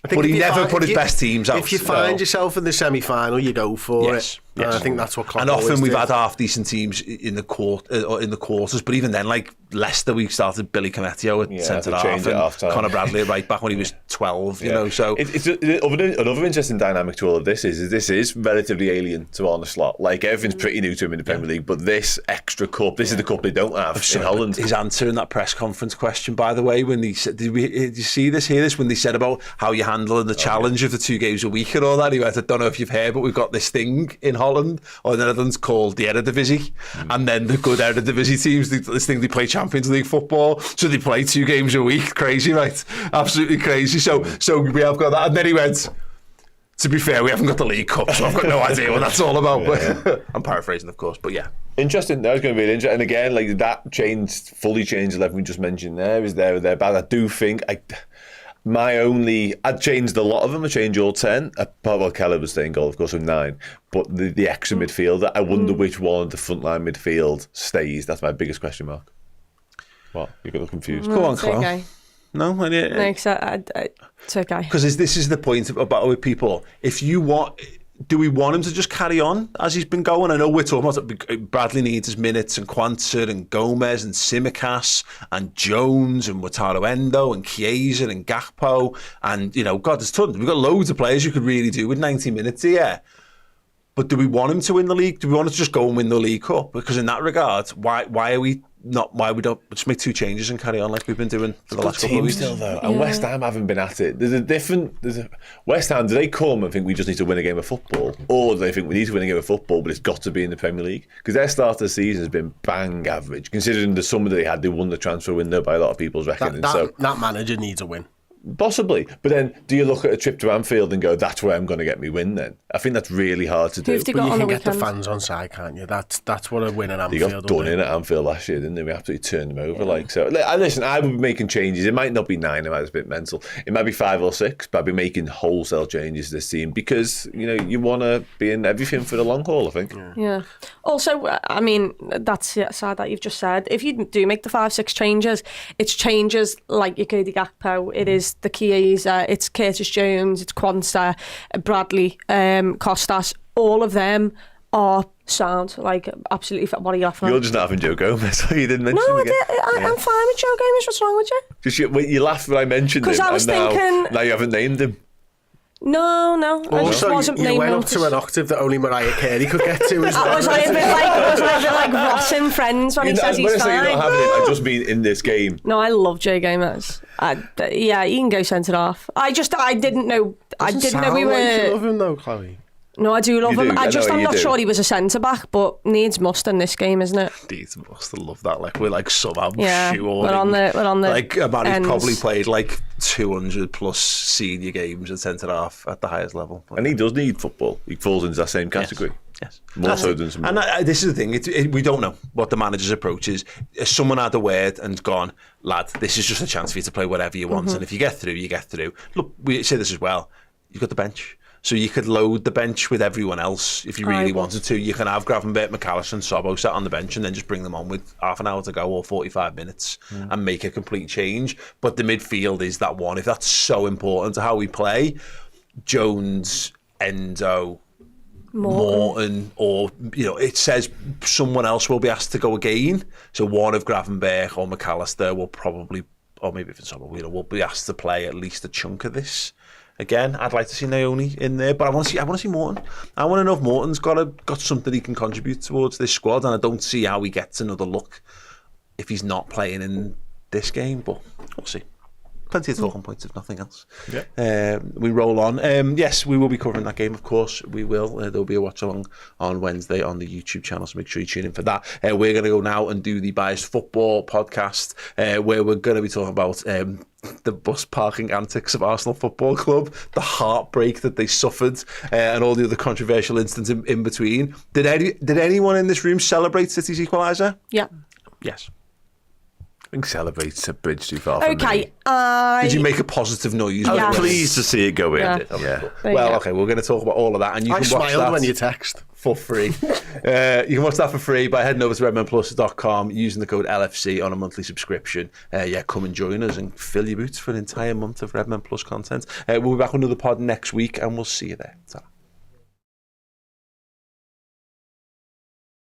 [SPEAKER 1] But he never put his best teams out.
[SPEAKER 2] If you find yourself in the semi-final, you go for it. Yes. I think that's what Klopp always
[SPEAKER 1] often we've
[SPEAKER 2] did.
[SPEAKER 1] had half-decent teams in the quarters, but even then, like Leicester, we started Billy Cometio at centre-half and Conor Bradley at right-back when he was 12, so...
[SPEAKER 3] Another interesting dynamic to all of this is this is relatively alien to Arne Slot. Like, everything's pretty new to him in the Premier League, but this extra cup, this is the cup they don't have in Holland.
[SPEAKER 1] His answer in that press conference question, by the way, when he said, did you hear this, when they said about how you're handling the challenge of the 2 games a week and all that, he went, I don't know if you've heard, but we've got this thing in Holland or the Netherlands called the Eredivisie, and then the good Eredivisie teams, this thing, they play Champions League football, so they play 2 games a week. Crazy, right? Absolutely crazy. So we have got that, and then he went, to be fair, we haven't got the League Cup, so I've got no idea what that's all about. But I'm paraphrasing, of course, but yeah.
[SPEAKER 3] Interesting. That was going to be really interesting. And again, like that fully changed 11 we just mentioned there is there or thereabouts. I do think I'd changed a lot of them. I changed all 10. Well, Kelleher was staying goal, of course, with 9. But the extra midfielder, I wonder which one of the frontline midfield stays. That's my biggest question mark. What? You're a little confused.
[SPEAKER 1] Go on, Carl.
[SPEAKER 4] Okay.
[SPEAKER 1] No,
[SPEAKER 4] it's okay.
[SPEAKER 1] Because this is the point about with people. Do we want him to just carry on as he's been going? I know we're talking about Bradley needs his minutes, and Quansah and Gomez and Tsimikas and Jones and Wataru Endo and Chiesa and Gakpo and God, there's tons. We've got loads of players you could really do with 90 minutes here. But do we want him to win the league? Do we want him to just go and win the League Cup? Because in that regard, why are we not why we don't just make 2 changes and carry on like we've been doing for the last couple of weeks.
[SPEAKER 3] Still though, and West Ham haven't been at it. West Ham, do they come and think we just need to win a game of football, or do they think we need to win a game of football but it's got to be in the Premier League? Because their start of the season has been bang average, considering the summer they had. They won the transfer window by a lot of people's reckoning.
[SPEAKER 2] That manager needs a win.
[SPEAKER 3] Possibly, but then do you look at a trip to Anfield and go, that's where I'm going to get me win then? I think that's really hard to do.
[SPEAKER 4] But
[SPEAKER 2] You can get the fans on side, can't you? That's what a win at Anfield.
[SPEAKER 3] They got done in at Anfield last year, didn't they? We absolutely turned them over. Listen, I would be making changes. It might not be 9, it might be a bit mental. It might be 5 or 6, but I'd be making wholesale changes to this team because, you want to be in everything for the long haul, I think.
[SPEAKER 4] Yeah. Also, I mean, that's sad that you've just said. If you do make the 5-6 changes, it's changes like your Cody Gakpo, it is the Chiesa, it's Curtis Jones, it's Quansah, Bradley, Costas. All of them are sound, absolutely. What are you laughing at?
[SPEAKER 3] You're just not having Joe Gomez. You didn't mention him again.
[SPEAKER 4] I'm fine with Joe Gomez. What's wrong with you?
[SPEAKER 3] You laughed when I mentioned him.
[SPEAKER 4] Because I was thinking...
[SPEAKER 3] Now you haven't named him.
[SPEAKER 4] No. I just
[SPEAKER 2] Also,
[SPEAKER 4] wasn't
[SPEAKER 2] you
[SPEAKER 4] named
[SPEAKER 2] went up to an octave that only Mariah Carey could get to as well.
[SPEAKER 4] Was I a bit like Ross in Friends when he says he's
[SPEAKER 3] When I say
[SPEAKER 4] fine?
[SPEAKER 3] you're not having him, I just mean in this game.
[SPEAKER 4] No, I love Joe Gomez. Yeah, he can go centre half. I didn't know. I didn't know we were.
[SPEAKER 2] You love him though, Chloe.
[SPEAKER 4] No, I do love
[SPEAKER 3] You
[SPEAKER 4] him.
[SPEAKER 3] do.
[SPEAKER 4] I'm not
[SPEAKER 3] do.
[SPEAKER 4] sure he was a centre back, but needs must in this game, isn't it?
[SPEAKER 1] Needs must love that. We're somehow
[SPEAKER 4] Yeah,
[SPEAKER 1] shoehorning.
[SPEAKER 4] we're on the
[SPEAKER 1] about he's
[SPEAKER 4] ends.
[SPEAKER 1] probably played 200 plus senior games at centre half at the highest level.
[SPEAKER 3] And he does need football. He falls into that same category.
[SPEAKER 1] Yes.
[SPEAKER 3] More so than some.
[SPEAKER 1] And this is the thing. We don't know what the manager's approach is. If someone had a word and gone, lad, this is just a chance for you to play whatever you want. And if you get through, you get through. Look, we say this as well. You've got the bench. So you could load the bench with everyone else if you really wanted to. You can have Gravenberch, McAllister and Sobbo sat on the bench and then just bring them on with half an hour to go or 45 minutes and make a complete change. But the midfield is that one. If that's so important to how we play, Jones, Endo, Morton, or it says someone else will be asked to go again. So one of Gravenberch or McAllister will probably, or maybe if it's Sobbo, will be asked to play at least a chunk of this. Again, I'd like to see Naoni in there, but I want to see Morton. I want to know if Morton's got something he can contribute towards this squad, and I don't see how he gets another look if he's not playing in this game. But we'll see. Plenty of talking points, if nothing else. Yeah. We roll on. Yes, we will be covering that game, of course. We will. There'll be a watch along on Wednesday on the YouTube channel, so make sure you tune in for that. We're going to go now and do the Biased Football podcast, where we're going to be talking about the bus parking antics of Arsenal Football Club, the heartbreak that they suffered, and all the other controversial incidents in between. Did anyone in this room celebrate City's equaliser?
[SPEAKER 4] Yeah.
[SPEAKER 1] Yes.
[SPEAKER 3] I think celebrate's a bridge too far for me.
[SPEAKER 4] Okay.
[SPEAKER 1] Did you make a positive noise?
[SPEAKER 3] I was
[SPEAKER 4] Yes.
[SPEAKER 3] pleased to see it go in.
[SPEAKER 4] Yeah.
[SPEAKER 3] Yeah.
[SPEAKER 1] Well, okay, we're going to talk about all of that, and you
[SPEAKER 2] I
[SPEAKER 1] can watch
[SPEAKER 2] smiled
[SPEAKER 1] that
[SPEAKER 2] when you text.
[SPEAKER 1] for free. You can watch that for free by heading over to redmenplus.com using the code LFC on a monthly subscription. Come and join us and fill your boots for an entire month of Redmen Plus content. We'll be back on another pod next week, and we'll see you there. Ta-ra.